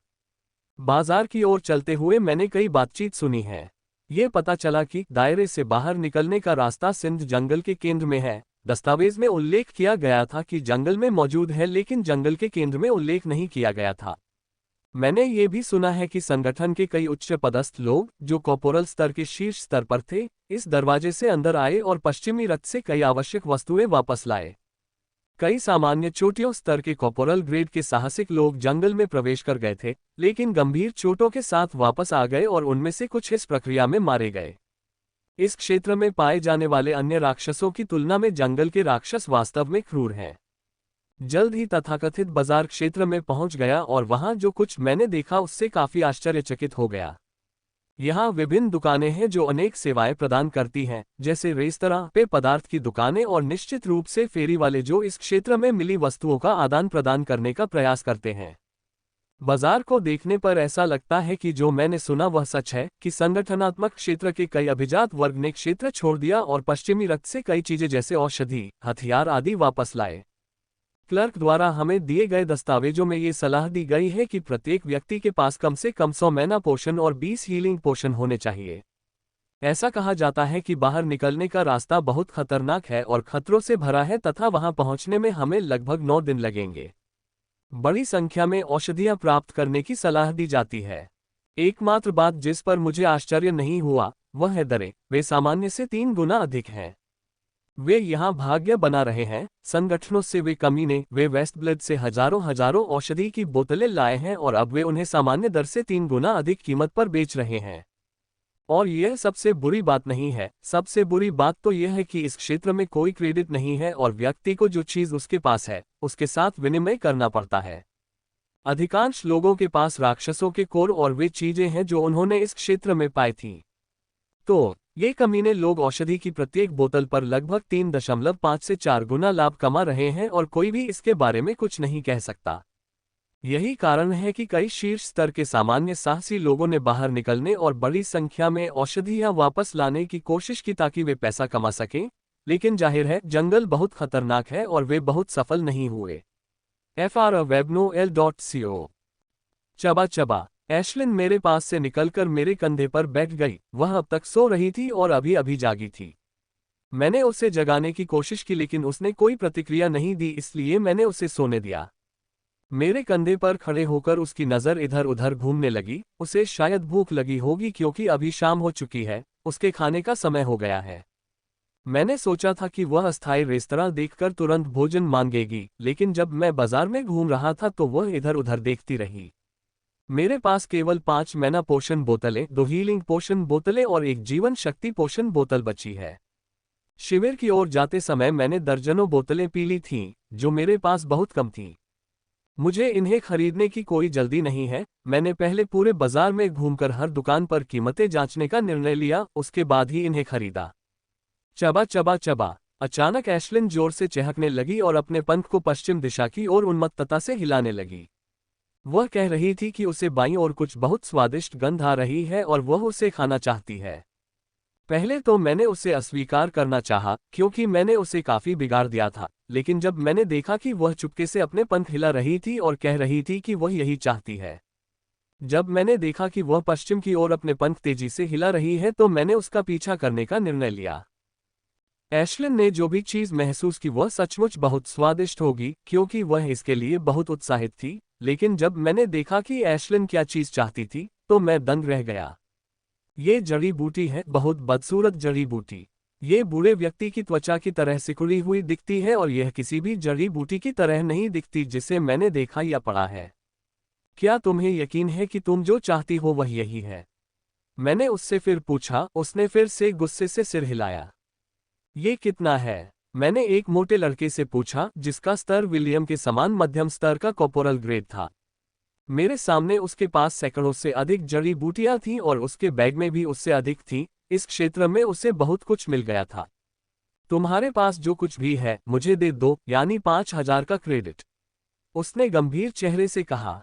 बाजार की ओर चलते हुए मैंने कई बातचीत सुनी है। ये पता चला कि दायरे से बाहर निकलने का रास्ता सिंध जंगल के केंद्र में है। दस्तावेज में उल्लेख किया गया था कि जंगल में मौजूद है, लेकिन जंगल के केंद्र में उल्लेख नहीं किया गया था। मैंने ये भी सुना है कि संगठन के कई उच्च पदस्थ लोग, जो कॉर्पोरल स्तर के शीर्ष स्तर पर थे, इस दरवाजे से अंदर आए और पश्चिमी रथ से कई आवश्यक वस्तुएं वापस लाए। कई सामान्य चोटियों स्तर के कॉर्पोरल ग्रेड के साहसिक लोग जंगल में प्रवेश कर गए थे, लेकिन गंभीर चोटों के साथ वापस आ गए और उनमें से कुछ इस प्रक्रिया में मारे गए। इस क्षेत्र में पाए जाने वाले अन्य राक्षसों की तुलना में जंगल के राक्षस वास्तव में क्रूर हैं। जल्द ही तथाकथित बाजार क्षेत्र में पहुंच गया और वहां जो कुछ मैंने देखा उससे काफी आश्चर्यचकित हो गया। यहाँ विभिन्न दुकानें हैं जो अनेक सेवाएं प्रदान करती हैं, जैसे रेस्तरां, पेय पदार्थ की दुकानें और निश्चित रूप से फेरी वाले जो इस क्षेत्र में मिली वस्तुओं का आदान प्रदान करने का प्रयास करते हैं। बाजार को देखने पर ऐसा लगता है कि जो मैंने सुना वह सच है कि संगठनात्मक क्षेत्र के कई अभिजात वर्ग ने क्षेत्र छोड़ दिया और पश्चिमी रथ से कई चीजें जैसे औषधि, हथियार आदि वापस लाए। क्लर्क द्वारा हमें दिए गए दस्तावेजों में ये सलाह दी गई है कि प्रत्येक व्यक्ति के पास कम से कम 100 मैना पोशन और 20 हीलिंग पोशन होने चाहिए। ऐसा कहा जाता है कि बाहर निकलने का रास्ता बहुत खतरनाक है और खतरों से भरा है तथा वहां पहुंचने में हमें लगभग 9 दिन लगेंगे। बड़ी संख्या में औषधियां प्राप्त करने की सलाह दी जाती है। एकमात्र बात जिस पर मुझे आश्चर्य नहीं हुआ वह है दरें। वे सामान्य से 3 गुना अधिक हैं। वे यहाँ भाग्य बना रहे हैं। संगठनों से वे कमीने, वे वेस्टब्लेड से हजारों औषधि की बोतलें लाए हैं और अब वे उन्हें सामान्य दर से 3 गुना अधिक कीमत पर बेच रहे हैं। और यह सबसे बुरी बात नहीं है। सबसे बुरी बात तो यह है कि इस क्षेत्र में कोई क्रेडिट नहीं है और व्यक्ति को जो चीज उसके पास है उसके साथ विनिमय करना पड़ता है। अधिकांश लोगों के पास राक्षसों के कोर और वे चीजें हैं जो उन्होंने इस क्षेत्र में पाई थी। तो ये कमीने लोग औषधि की प्रत्येक बोतल पर लगभग 3.5 से 4 गुना लाभ कमा रहे हैं और कोई भी इसके बारे में कुछ नहीं कह सकता। यही कारण है कि कई शीर्ष स्तर के सामान्य साहसी लोगों ने बाहर निकलने और बड़ी संख्या में औषधियां वापस लाने की कोशिश की ताकि वे पैसा कमा सकें, लेकिन जाहिर है जंगल बहुत खतरनाक है और वे बहुत सफल नहीं हुए। FRWebnoel.co। चबा चबा। एशलिन मेरे पास से निकलकर मेरे कंधे पर बैठ गई। वह अब तक सो रही थी और अभी अभी जागी थी। मैंने उसे जगाने की कोशिश की लेकिन उसने कोई प्रतिक्रिया नहीं दी, इसलिए मैंने उसे सोने दिया। मेरे कंधे पर खड़े होकर उसकी नज़र इधर उधर घूमने लगी। उसे शायद भूख लगी होगी क्योंकि अभी शाम हो चुकी है, उसके खाने का समय हो गया है। मैंने सोचा था कि वह अस्थायी रेस्तरां देखकर तुरंत भोजन मांगेगी, लेकिन जब मैं बाजार में घूम रहा था तो वह इधर उधर देखती रही। मेरे पास केवल 5 मैना पोशन बोतलें, 2 हीलिंग पोशन बोतलें और 1 जीवन शक्ति पोशन बोतल बची है। शिविर की ओर जाते समय मैंने दर्जनों बोतलें पी ली थीं, जो मेरे पास बहुत कम थीं। मुझे इन्हें खरीदने की कोई जल्दी नहीं है। मैंने पहले पूरे बाजार में घूमकर हर दुकान पर कीमतें जांचने का निर्णय लिया, उसके बाद ही इन्हें खरीदा। चबा चबा चबा। अचानक एशलिन जोर से चहकने लगी और अपने पंख को पश्चिम दिशा की ओर उन्मत्तता से हिलाने लगी। वह कह रही थी कि उसे बाईं ओर कुछ बहुत स्वादिष्ट गंध आ रही है और वह उसे खाना चाहती है। पहले तो मैंने उसे अस्वीकार करना चाहा क्योंकि मैंने उसे काफी बिगाड़ दिया था, लेकिन जब मैंने देखा कि वह चुपके से अपने पंख हिला रही थी और कह रही थी कि वह यही चाहती है, जब मैंने देखा कि वह पश्चिम की ओर अपने पंख तेजी से हिला रही है तो मैंने उसका पीछा करने का निर्णय लिया। एशलिन ने जो भी चीज महसूस की वह सचमुच बहुत स्वादिष्ट होगी क्योंकि वह इसके लिए बहुत उत्साहित थी, लेकिन जब मैंने देखा कि एशलिन क्या चीज चाहती थी तो मैं दंग रह गया। ये जड़ी बूटी है, बहुत बदसूरत जड़ी बूटी। ये बूढ़े व्यक्ति की त्वचा की तरह सिकुड़ी हुई दिखती है और यह किसी भी जड़ी बूटी की तरह नहीं दिखती जिसे मैंने देखा या पढ़ा है। क्या तुम्हें यकीन है कि तुम जो चाहती हो वह यही है? मैंने उससे फिर पूछा। उसने फिर से गुस्से से सिर हिलाया। ये कितना है? मैंने एक मोटे लड़के से पूछा जिसका स्तर विलियम के समान मध्यम स्तर का कॉर्पोरल ग्रेड था। मेरे सामने उसके पास सैकड़ों से अधिक जड़ी बूटियां थीं और उसके बैग में भी उससे अधिक थी। इस क्षेत्र में उसे बहुत कुछ मिल गया था। तुम्हारे पास जो कुछ भी है मुझे दे दो, यानी 5,000 का क्रेडिट, उसने गंभीर चेहरे से कहा।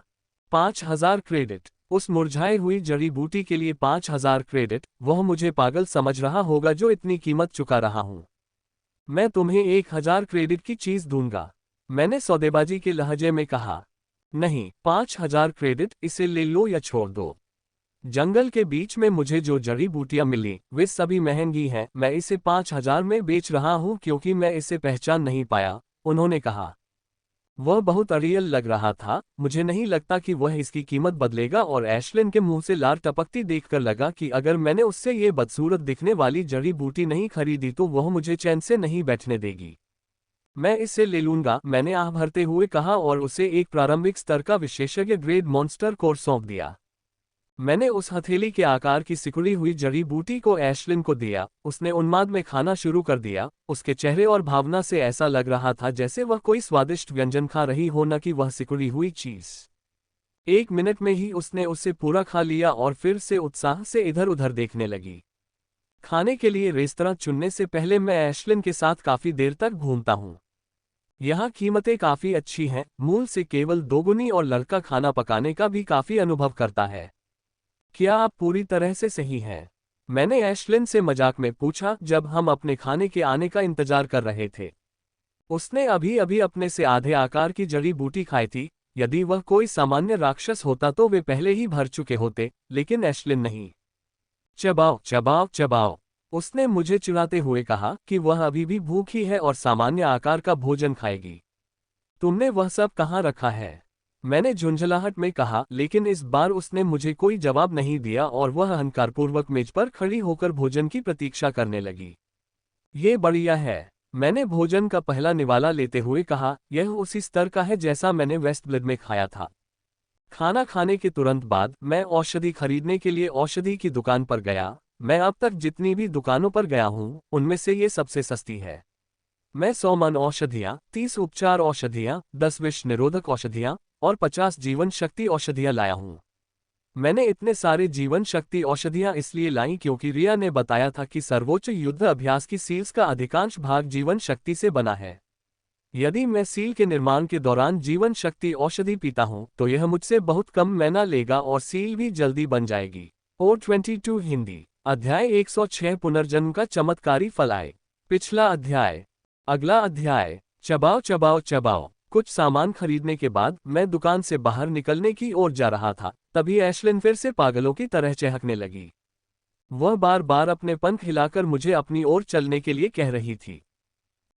5,000 क्रेडिट? उस मुरझाई हुई जड़ी बूटी के लिए 5,000 क्रेडिट? वह मुझे पागल समझ रहा होगा जो इतनी कीमत चुका रहा हूं। मैं तुम्हें 1,000 क्रेडिट की चीज दूंगा, मैंने सौदेबाजी के लहजे में कहा। नहीं, 5,000 क्रेडिट, इसे ले लो या छोड़ दो। जंगल के बीच में मुझे जो जड़ी बूटियां मिली वे सभी महंगी हैं। मैं इसे 5,000 में बेच रहा हूं क्योंकि मैं इसे पहचान नहीं पाया, उन्होंने कहा। वह बहुत अड़ियल लग रहा था। मुझे नहीं लगता कि वह इसकी कीमत बदलेगा और एशलिन के मुंह से लार टपकती देखकर लगा कि अगर मैंने उससे ये बदसूरत दिखने वाली जड़ी बूटी नहीं खरीदी तो वह मुझे चैन से नहीं बैठने देगी। मैं इसे ले लूंगा, मैंने आह भरते हुए कहा और उसे एक प्रारंभिक स्तर का विशेषज्ञ ग्रेड मॉन्स्टर कोर सौंप दिया। मैंने उस हथेली के आकार की सिकुड़ी हुई जड़ी बूटी को एशलिन को दिया। उसने उन्माद में खाना शुरू कर दिया। उसके चेहरे और भावना से ऐसा लग रहा था जैसे वह कोई स्वादिष्ट व्यंजन खा रही हो, न कि वह सिकुड़ी हुई चीज। 1 मिनट में ही उसने उसे पूरा खा लिया और फिर से उत्साह से इधर उधर देखने लगी। खाने के लिए रेस्तरां चुनने से पहले मैं एशलिन के साथ काफी देर तक घूमता हूँ। यहाँ कीमतें काफी अच्छी हैं, मूल से केवल दोगुनी, और लड़का खाना पकाने का भी काफी अनुभव करता है। क्या आप पूरी तरह से सही हैं? मैंने एशलिन से मजाक में पूछा जब हम अपने खाने के आने का इंतजार कर रहे थे। उसने अभी अभी अपने से आधे आकार की जड़ी बूटी खाई थी। यदि वह कोई सामान्य राक्षस होता तो वे पहले ही भर चुके होते, लेकिन एशलिन नहीं। चबाओ चबाओ चबाओ, उसने मुझे चिढ़ाते हुए कहा कि वह अभी भी भूखी है और सामान्य आकार का भोजन खाएगी। तुमने वह सब कहाँ रखा है? मैंने झुंझलाहट में कहा, लेकिन इस बार उसने मुझे कोई जवाब नहीं दिया और वह अहंकारपूर्वक मेज पर खड़ी होकर भोजन की प्रतीक्षा करने लगी। ये बढ़िया है, मैंने भोजन का पहला निवाला लेते हुए कहा। यह उसी स्तर का है जैसा मैंने वेस्टब्लिड में खाया था। खाना खाने के तुरंत बाद मैं औषधि खरीदने के लिए औषधि की दुकान पर गया। मैं अब तक जितनी भी दुकानों पर गया हूँ उनमें से ये सबसे सस्ती है। मैं 100 मन औषधियाँ, 30 उपचार औषधियाँ, 10 विष निरोधक औषधियाँ और 50 जीवन शक्ति औषधियाँ लाया हूँ। मैंने इतने सारे जीवन शक्ति औषधियाँ इसलिए लाई क्योंकि रिया ने बताया था कि सर्वोच्च युद्ध अभ्यास की सील्स का अधिकांश भाग जीवन शक्ति से बना है। यदि मैं सील के निर्माण के दौरान जीवन शक्ति औषधि पीता हूँ तो यह मुझसे बहुत कम मैना लेगा और सील भी जल्दी बन जाएगी। और 22 हिंदी अध्याय 106 पुनर्जन्म का चमत्कारी फलाए। पिछला अध्याय। अगला अध्याय। चबाओ चबाओ चबाओ। कुछ सामान खरीदने के बाद मैं दुकान से बाहर निकलने की ओर जा रहा था, तभी एशलिन फिर से पागलों की तरह चहकने लगी। वह बार बार अपने पंख हिलाकर मुझे अपनी ओर चलने के लिए कह रही थी।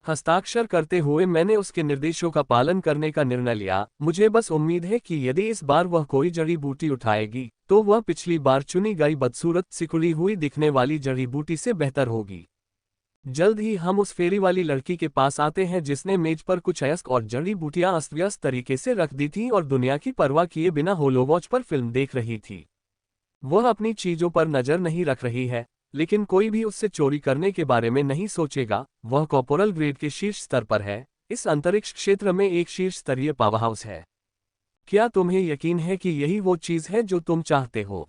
हस्ताक्षर करते हुए मैंने उसके निर्देशों का पालन करने का निर्णय लिया। मुझे बस उम्मीद है कि यदि इस बार वह कोई जड़ी बूटी उठाएगी तो वह पिछली बार चुनी गई बदसूरत सिकुड़ी हुई दिखने वाली जड़ी बूटी से बेहतर होगी। जल्द ही हम उस फेरी वाली लड़की के पास आते हैं जिसने मेज पर कुछ अयस्क और जड़ी बूटियां अस्त व्यस्त तरीके से रख दी थीं और दुनिया की परवाह किए बिना होलोवॉच पर फिल्म देख रही थी। वह अपनी चीजों पर नजर नहीं रख रही है, लेकिन कोई भी उससे चोरी करने के बारे में नहीं सोचेगा। वह कॉर्पोरल ग्रेड के शीर्ष स्तर पर है। इस अंतरिक्ष क्षेत्र में एक शीर्ष स्तरीय पावर हाउस है। क्या तुम्हें यकीन है कि यही वो चीज है जो तुम चाहते हो?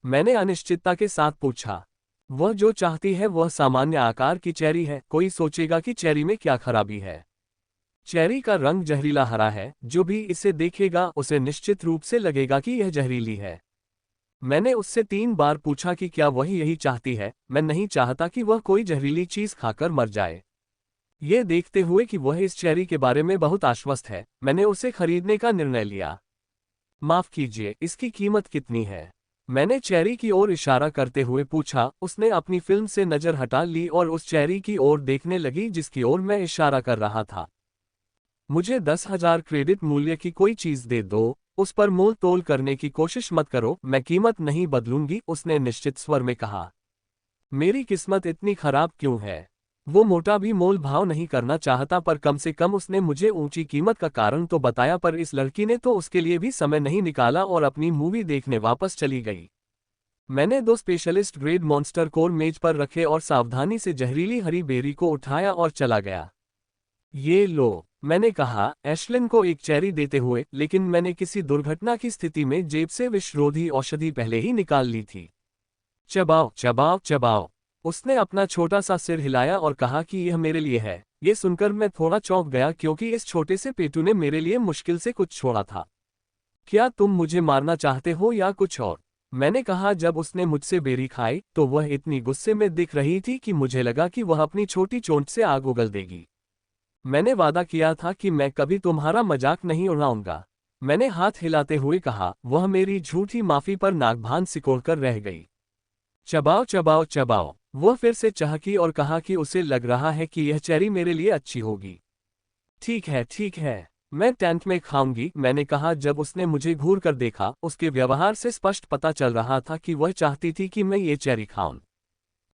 मैंने अनिश्चितता के साथ पूछा। वह जो चाहती है वह सामान्य आकार की चेरी है। कोई सोचेगा कि चेरी में क्या खराबी है? चेरी का रंग जहरीला हरा है। जो भी इसे देखेगा उसे निश्चित रूप से लगेगा कि यह जहरीली है। मैंने उससे 3 बार पूछा कि क्या वह यही चाहती है। मैं नहीं चाहता कि वह कोई जहरीली चीज खाकर मर जाए। ये देखते हुए कि वह इस चेरी के बारे में बहुत आश्वस्त है, मैंने उसे खरीदने का निर्णय लिया। माफ कीजिए, इसकी कीमत कितनी है? मैंने चेरी की ओर इशारा करते हुए पूछा। उसने अपनी फिल्म से नजर हटा ली और उस चेरी की ओर देखने लगी जिसकी ओर मैं इशारा कर रहा था। मुझे 10,000 क्रेडिट मूल्य की कोई चीज दे दो, उस पर मोल तोल करने की कोशिश मत करो। मैं कीमत नहीं बदलूंगी, उसने निश्चित स्वर में कहा। मेरी किस्मत इतनी खराब क्यों है? वो मोटा भी मोल भाव नहीं करना चाहता, पर कम से कम उसने मुझे ऊंची कीमत का कारण तो बताया। पर इस लड़की ने तो उसके लिए भी समय नहीं निकाला और अपनी मूवी देखने वापस चली गई। मैंने 2 स्पेशलिस्ट ग्रेड मॉन्स्टर कोर मेज पर रखे और सावधानी से जहरीली हरी बेरी को उठाया और चला गया। ये लो, मैंने कहा एशलिन को एक चेरी देते हुए, लेकिन मैंने किसी दुर्घटना की स्थिति में जेब से विषरोधी औषधि पहले ही निकाल ली थी। चबाओ चबाओ चबाओ। उसने अपना छोटा सा सिर हिलाया और कहा कि यह मेरे लिए है। ये सुनकर मैं थोड़ा चौंक गया, क्योंकि इस छोटे से पेटू ने मेरे लिए मुश्किल से कुछ छोड़ा था। क्या तुम मुझे मारना चाहते हो या कुछ और? मैंने कहा। जब उसने मुझसे बेरी खाई तो वह इतनी गुस्से में दिख रही थी कि मुझे लगा कि वह अपनी छोटी चोंच से आग उगल देगी। मैंने वादा किया था कि मैं कभी तुम्हारा मजाक नहीं उड़ाऊंगा, मैंने हाथ हिलाते हुए कहा। वह मेरी झूठी माफी पर नागभान सिकोड़कर रह गई। चबाओ चबाओ चबाओ। वह फिर से चहकी और कहा कि उसे लग रहा है कि यह चेरी मेरे लिए अच्छी होगी। ठीक है, मैं टेंट में खाऊंगी, मैंने कहा। जब उसने मुझे घूर कर देखा, उसके व्यवहार से स्पष्ट पता चल रहा था कि वह चाहती थी कि मैं ये चेरी खाऊं।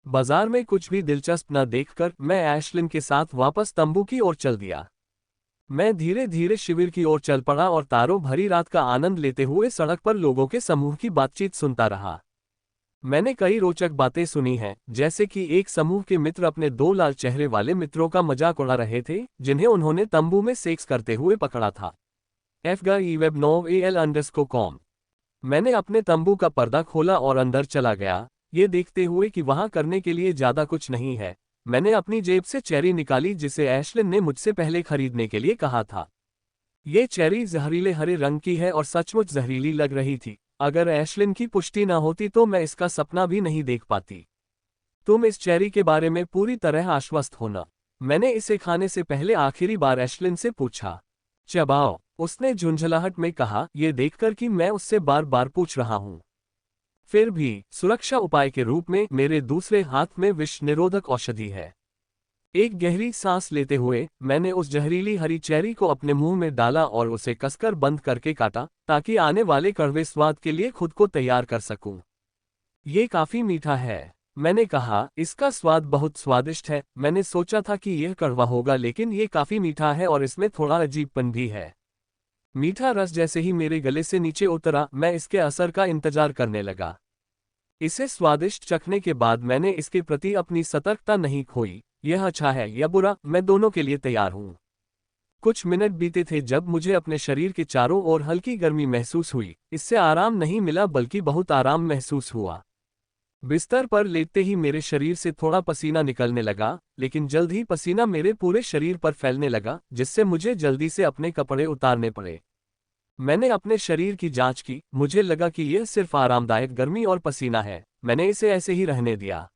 बाजार में कुछ भी दिलचस्प न देखकर मैं एशलिन के साथ वापस तंबू की ओर चल दिया। मैं धीरे धीरे शिविर की ओर चल पड़ा और तारों भरी रात का आनंद लेते हुए सड़क पर लोगों के समूह की बातचीत सुनता रहा। मैंने कई रोचक बातें सुनी हैं, जैसे कि एक समूह के मित्र अपने 2 लाल चेहरे वाले मित्रों का मजाक उड़ा रहे थे, जिन्हें उन्होंने तंबू में सेक्स करते हुए पकड़ा था। fgweb9al_com। मैंने अपने तंबू का पर्दा खोला और अंदर चला गया, ये देखते हुए कि वहां करने के लिए ज्यादा कुछ नहीं है। मैंने अपनी जेब से चेरी निकाली जिसे एशलिन ने मुझसे पहले खरीदने के लिए कहा था। ये चेरी जहरीले हरे रंग की है और सचमुच जहरीली लग रही थी। अगर एशलिन की पुष्टि न होती तो मैं इसका सपना भी नहीं देख पाती। तुम इस चेरी के बारे में पूरी तरह आश्वस्त होना, मैंने इसे खाने से पहले आखिरी बार एशलिन से पूछा। चबाओ, उसने झुंझलाहट में कहा, यह देखकर कि मैं उससे बार बार पूछ रहा हूं। फिर भी सुरक्षा उपाय के रूप में मेरे दूसरे हाथ में विष निरोधक औषधि है। एक गहरी सांस लेते हुए मैंने उस जहरीली हरी चेरी को अपने मुंह में डाला और उसे कसकर बंद करके काटा, ताकि आने वाले कड़वे स्वाद के लिए खुद को तैयार कर सकूं। ये काफी मीठा है, मैंने कहा। इसका स्वाद बहुत स्वादिष्ट है। मैंने सोचा था कि यह कड़वा होगा, लेकिन ये काफी मीठा है और इसमें थोड़ा अजीबपन भी है। मीठा रस जैसे ही मेरे गले से नीचे उतरा, मैं इसके असर का इंतजार करने लगा। इसे स्वादिष्ट चखने के बाद मैंने इसके प्रति अपनी सतर्कता नहीं खोई। यह अच्छा है या बुरा, मैं दोनों के लिए तैयार हूं। कुछ मिनट बीते थे जब मुझे अपने शरीर के चारों ओर हल्की गर्मी महसूस हुई। इससे आराम नहीं मिला, बल्कि बहुत आराम महसूस हुआ। बिस्तर पर लेटते ही मेरे शरीर से थोड़ा पसीना निकलने लगा, लेकिन जल्द ही पसीना मेरे पूरे शरीर पर फैलने लगा, जिससे मुझे जल्दी से अपने कपड़े उतारने पड़े। मैंने अपने शरीर की जांच की, मुझे लगा कि यह सिर्फ आरामदायक गर्मी और पसीना है। मैंने इसे ऐसे ही रहने दिया।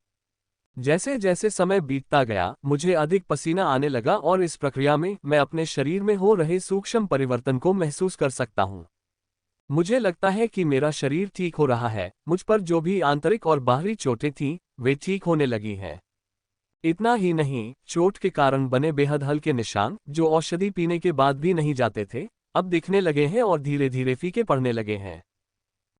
जैसे जैसे समय बीतता गया, मुझे अधिक पसीना आने लगा और इस प्रक्रिया में मैं अपने शरीर में हो रहे सूक्ष्म परिवर्तन को महसूस कर सकता हूं। मुझे लगता है कि मेरा शरीर ठीक हो रहा है। मुझ पर जो भी आंतरिक और बाहरी चोटें थीं, वे ठीक होने लगी हैं। इतना ही नहीं, चोट के कारण बने बेहद हल्के निशान, जो औषधि पीने के बाद भी नहीं जाते थे, अब दिखने लगे हैं और धीरे धीरे फीके पड़ने लगे हैं।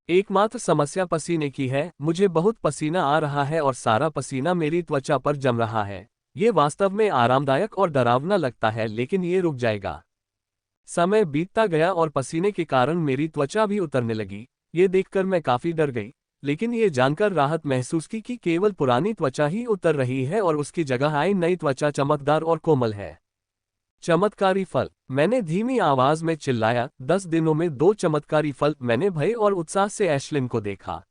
एकमात्र समस्या पसीने की है। मुझे बहुत पसीना आ रहा है और सारा पसीना मेरी त्वचा पर जम रहा है। ये वास्तव में आरामदायक और डरावना लगता है, लेकिन ये रुक जाएगा। समय बीतता गया और पसीने के कारण मेरी त्वचा भी उतरने लगी। ये देखकर मैं काफी डर गई, लेकिन ये जानकर राहत महसूस की कि केवल पुरानी त्वचा ही उतर रही है और उसकी जगह आई नई त्वचा चमकदार और कोमल है। चमत्कारी फल, मैंने धीमी आवाज में चिल्लाया। 10 दिनों में 2 चमत्कारी फल। मैंने भय और उत्साह से एशलिन को देखा।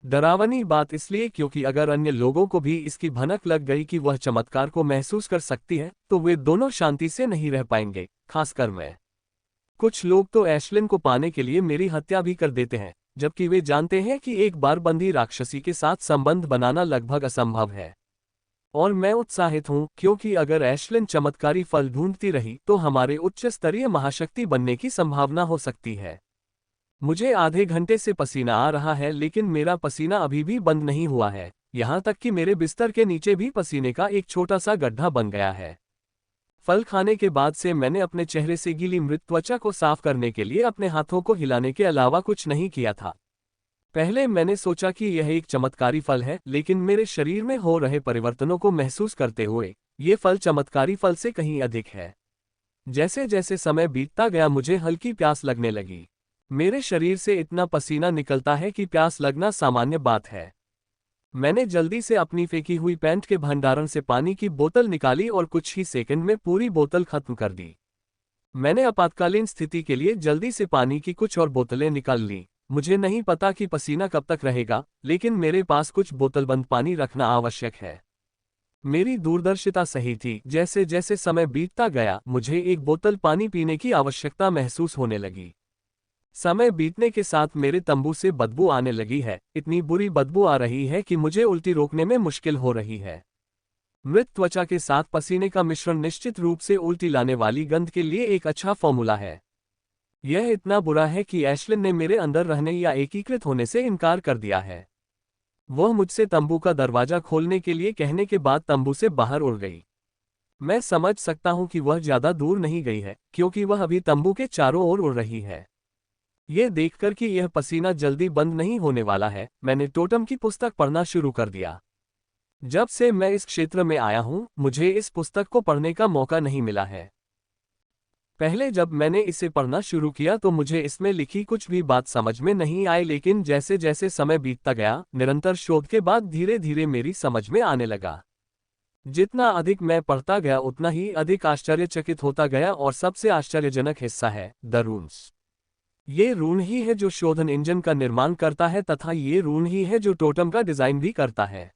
डरावनी बात इसलिए क्योंकि अगर अन्य लोगों को भी इसकी भनक लग गई कि वह चमत्कार को महसूस कर सकती है, तो वे दोनों शांति से नहीं रह पाएंगे, खासकर मैं। कुछ लोग तो एशलिन को पाने के लिए मेरी हत्या भी कर देते हैं, जबकि वे जानते हैं कि एक बार बंधी राक्षसी के साथ संबंध बनाना लगभग असंभव है। और मैं उत्साहित हूं, क्योंकि अगर एशलिन चमत्कारी फल ढूंढती रही तो हमारे उच्च स्तरीय महाशक्ति बनने की संभावना हो सकती है। मुझे आधे घंटे से पसीना आ रहा है, लेकिन मेरा पसीना अभी भी बंद नहीं हुआ है। यहां तक कि मेरे बिस्तर के नीचे भी पसीने का एक छोटा सा गड्ढा बन गया है। फल खाने के बाद से मैंने अपने चेहरे से गीली मृत त्वचा को साफ करने के लिए अपने हाथों को हिलाने के अलावा कुछ नहीं किया था। पहले मैंने सोचा कि यह एक चमत्कारी फल है, लेकिन मेरे शरीर में हो रहे परिवर्तनों को महसूस करते हुए ये फल चमत्कारी फल से कहीं अधिक है। जैसे जैसे समय बीतता गया मुझे हल्की प्यास लगने लगी। मेरे शरीर से इतना पसीना निकलता है कि प्यास लगना सामान्य बात है। मैंने जल्दी से अपनी फेंकी हुई पैंट के भंडारण से पानी की बोतल निकाली और कुछ ही सेकंड में पूरी बोतल खत्म कर दी। मैंने आपातकालीन स्थिति के लिए जल्दी से पानी की कुछ और बोतलें निकाल ली। मुझे नहीं पता कि पसीना कब तक रहेगा, लेकिन मेरे पास कुछ बोतलबंद पानी रखना आवश्यक है। मेरी दूरदर्शिता सही थी। जैसे जैसे समय बीतता गया मुझे एक बोतल पानी पीने की आवश्यकता महसूस होने लगी। समय बीतने के साथ मेरे तंबू से बदबू आने लगी है। इतनी बुरी बदबू आ रही है कि मुझे उल्टी रोकने में मुश्किल हो रही है। मृत त्वचा के साथ पसीने का मिश्रण निश्चित रूप से उल्टी लाने वाली गंध के लिए एक अच्छा फॉर्मूला है। यह इतना बुरा है कि एशलिन ने मेरे अंदर रहने या एकीकृत होने से इनकार कर दिया है। वह मुझसे तंबू का दरवाजा खोलने के लिए कहने के बाद तंबू से बाहर उड़ गई। मैं समझ सकता हूं कि वह ज्यादा दूर नहीं गई है, क्योंकि वह अभी तंबू के चारों ओर उड़ रही है। यह देखकर कि यह पसीना जल्दी बंद नहीं होने वाला है, मैंने टोटम की पुस्तक पढ़ना शुरू कर दिया। जब से मैं इस क्षेत्र में आया हूं, मुझे इस पुस्तक को पढ़ने का मौका नहीं मिला है। पहले जब मैंने इसे पढ़ना शुरू किया तो मुझे इसमें लिखी कुछ भी बात समझ में नहीं आई, लेकिन जैसे जैसे समय बीतता गया, निरंतर शोध के बाद धीरे धीरे मेरी समझ में आने लगा। जितना अधिक मैं पढ़ता गया उतना ही अधिक आश्चर्यचकित होता गया, और सबसे आश्चर्यजनक हिस्सा है द रून्स। ये रून ही है जो शोधन इंजन का निर्माण करता है, तथा ये रून ही है जो टोटम का डिजाइन भी करता है।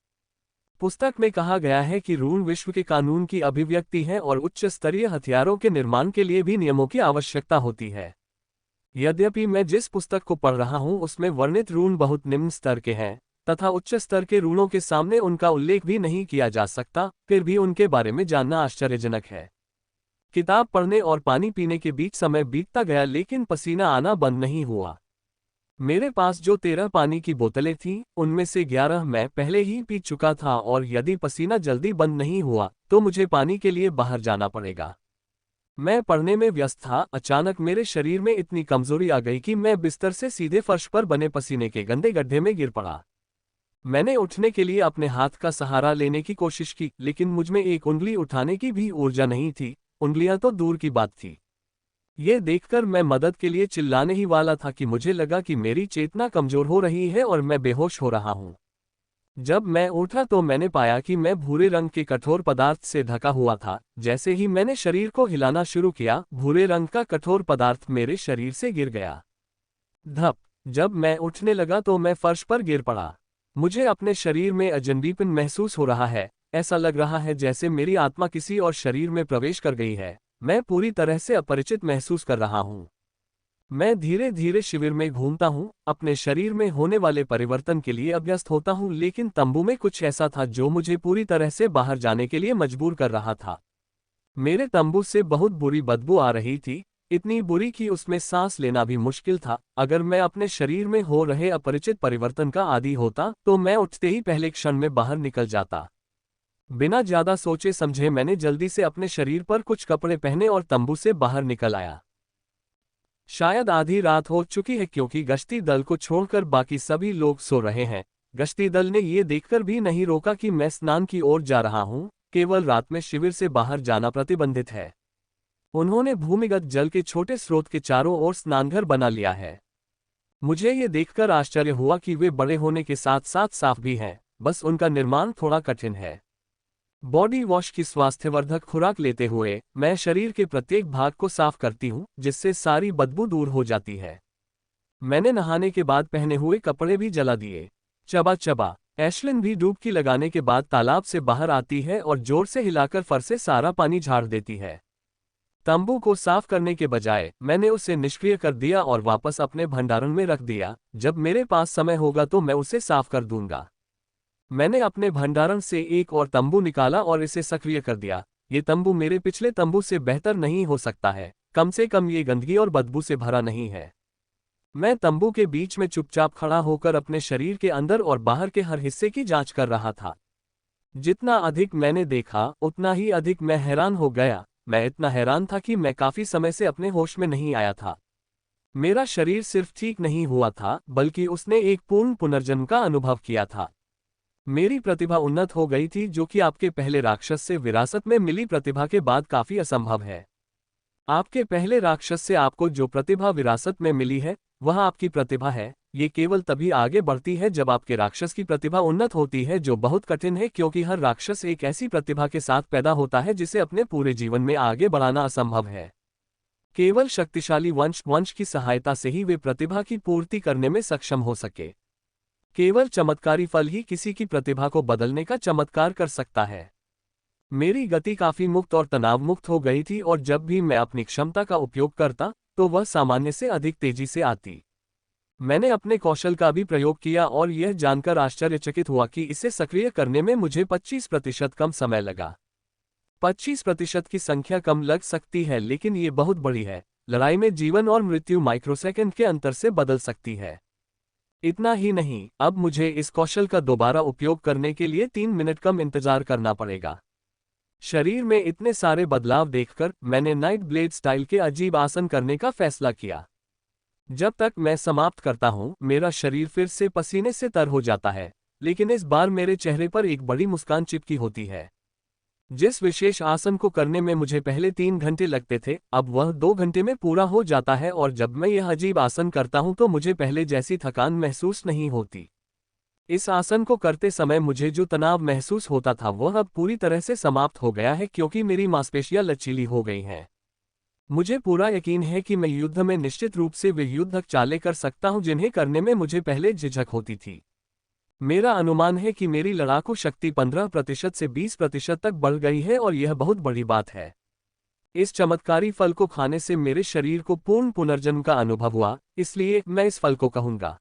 पुस्तक में कहा गया है कि रून विश्व के कानून की अभिव्यक्ति है और उच्च स्तरीय हथियारों के निर्माण के लिए भी नियमों की आवश्यकता होती है। यद्यपि मैं जिस पुस्तक को पढ़ रहा हूं उसमें वर्णित रून बहुत निम्न स्तर के हैं, तथा उच्च स्तर के रूणों के सामने उनका उल्लेख भी नहीं किया जा सकता, फिर भी उनके बारे में जानना आश्चर्यजनक है। किताब पढ़ने और पानी पीने के बीच समय बीतता गया, लेकिन पसीना आना बंद नहीं हुआ। मेरे पास जो 13 पानी की बोतलें थीं, उनमें से 11 मैं पहले ही पी चुका था, और यदि पसीना जल्दी बंद नहीं हुआ तो मुझे पानी के लिए बाहर जाना पड़ेगा। मैं पढ़ने में व्यस्त था। अचानक मेरे शरीर में इतनी कमजोरी आ गई कि मैं बिस्तर से सीधे फर्श पर बने पसीने के गंदे गड्ढे में गिर पड़ा। मैंने उठने के लिए अपने हाथ का सहारा लेने की कोशिश की, लेकिन मुझमें एक उंगली उठाने की भी ऊर्जा नहीं थी। उंगलियां तो दूर की बात थी। ये देखकर मैं मदद के लिए चिल्लाने ही वाला था कि मुझे लगा कि मेरी चेतना कमजोर हो रही है और मैं बेहोश हो रहा हूं। जब मैं उठा तो मैंने पाया कि मैं भूरे रंग के कठोर पदार्थ से ढका हुआ था। जैसे ही मैंने शरीर को हिलाना शुरू किया, भूरे रंग का कठोर पदार्थ मेरे शरीर से गिर गया। धप! जब मैं उठने लगा तो मैं फर्श पर गिर पड़ा। मुझे अपने शरीर में अजनबीपन महसूस हो रहा है। ऐसा लग रहा है जैसे मेरी आत्मा किसी और शरीर में प्रवेश कर गई है। मैं पूरी तरह से अपरिचित महसूस कर रहा हूं। मैं धीरे धीरे शिविर में घूमता हूं, अपने शरीर में होने वाले परिवर्तन के लिए अभ्यस्त होता हूं, लेकिन तंबू में कुछ ऐसा था जो मुझे पूरी तरह से बाहर जाने के लिए मजबूर कर रहा था। मेरे तंबू से बहुत बुरी बदबू आ रही थी, इतनी बुरी कि उसमें सांस लेना भी मुश्किल था। अगर मैं अपने शरीर में हो रहे अपरिचित परिवर्तन का आदी होता तो मैं उठते ही पहले क्षण में बाहर निकल जाता। बिना ज्यादा सोचे समझे मैंने जल्दी से अपने शरीर पर कुछ कपड़े पहने और तंबू से बाहर निकल आया। शायद आधी रात हो चुकी है, क्योंकि गश्ती दल को छोड़कर बाकी सभी लोग सो रहे हैं। गश्ती दल ने ये देखकर भी नहीं रोका कि मैं स्नान की ओर जा रहा हूं। केवल रात में शिविर से बाहर जाना प्रतिबंधित है। उन्होंने भूमिगत जल के छोटे स्रोत के चारों ओर स्नानघर बना लिया है। मुझे ये देखकर आश्चर्य हुआ कि वे बड़े होने के साथ साथ साफ भी हैं, बस उनका निर्माण थोड़ा कठिन है। बॉडी वॉश की स्वास्थ्यवर्धक खुराक लेते हुए मैं शरीर के प्रत्येक भाग को साफ करती हूँ, जिससे सारी बदबू दूर हो जाती है। मैंने नहाने के बाद पहने हुए कपड़े भी जला दिए। चबा चबा एशलिन भी डुबकी लगाने के बाद तालाब से बाहर आती है और जोर से हिलाकर फर से सारा पानी झाड़ देती है। तंबू को साफ करने के बजाय मैंने उसे निष्क्रिय कर दिया और वापस अपने भंडारण में रख दिया। जब मेरे पास समय होगा तो मैं उसे साफ कर दूंगा। मैंने अपने भंडारण से एक और तंबू निकाला और इसे सक्रिय कर दिया। ये तंबू मेरे पिछले तंबू से बेहतर नहीं हो सकता है, कम से कम ये गंदगी और बदबू से भरा नहीं है। मैं तंबू के बीच में चुपचाप खड़ा होकर अपने शरीर के अंदर और बाहर के हर हिस्से की जांच कर रहा था। जितना अधिक मैंने देखा उतना ही अधिक मैं हैरान हो गया। मैं इतना हैरान था कि मैं काफी समय से अपने होश में नहीं आया था। मेरा शरीर सिर्फ ठीक नहीं हुआ था, बल्कि उसने एक पूर्ण पुनर्जन्म का अनुभव किया था। मेरी प्रतिभा उन्नत हो गई थी, जो कि आपके पहले राक्षस से विरासत में मिली प्रतिभा के बाद काफी असंभव है। आपके पहले राक्षस से आपको जो प्रतिभा विरासत में मिली है, वह आपकी प्रतिभा है। ये केवल तभी आगे बढ़ती है जब आपके राक्षस की प्रतिभा उन्नत होती है, जो बहुत कठिन है क्योंकि हर राक्षस एक ऐसी प्रतिभा के साथ पैदा होता है जिसे अपने पूरे जीवन में आगे बढ़ाना असंभव है। केवल शक्तिशाली वंश की सहायता से ही वे प्रतिभा की पूर्ति करने में सक्षम हो सके। केवल चमत्कारी फल ही किसी की प्रतिभा को बदलने का चमत्कार कर सकता है। मेरी गति काफी मुक्त और तनाव मुक्त हो गई थी, और जब भी मैं अपनी क्षमता का उपयोग करता तो वह सामान्य से अधिक तेजी से आती। मैंने अपने कौशल का भी प्रयोग किया और यह जानकर आश्चर्यचकित हुआ कि इसे सक्रिय करने में मुझे 25% कम समय लगा। 25% की संख्या कम लग सकती है, लेकिन ये बहुत बड़ी है। लड़ाई में जीवन और मृत्यु माइक्रोसेकंड के अंतर से बदल सकती है। इतना ही नहीं, अब मुझे इस कौशल का दोबारा उपयोग करने के लिए 3 मिनट कम इंतजार करना पड़ेगा। शरीर में इतने सारे बदलाव देखकर मैंने नाइट ब्लेड स्टाइल के अजीब आसन करने का फैसला किया। जब तक मैं समाप्त करता हूं, मेरा शरीर फिर से पसीने से तर हो जाता है, लेकिन इस बार मेरे चेहरे पर एक बड़ी मुस्कान चिपकी होती है। जिस विशेष आसन को करने में मुझे पहले 3 घंटे लगते थे, अब वह 2 घंटे में पूरा हो जाता है, और जब मैं यह अजीब आसन करता हूं तो मुझे पहले जैसी थकान महसूस नहीं होती। इस आसन को करते समय मुझे जो तनाव महसूस होता था वह अब पूरी तरह से समाप्त हो गया है, क्योंकि मेरी मांसपेशियां लचीली हो गई हैं। मुझे पूरा यकीन है कि मैं युद्ध में निश्चित रूप से वे युद्धक चालें कर सकता हूं जिन्हें करने में मुझे पहले झिझक होती थी। मेरा अनुमान है कि मेरी लड़ाकू शक्ति 15% से 20% तक बढ़ गई है, और यह बहुत बड़ी बात है। इस चमत्कारी फल को खाने से मेरे शरीर को पूर्ण पुनर्जन्म का अनुभव हुआ, इसलिए मैं इस फल को कहूंगा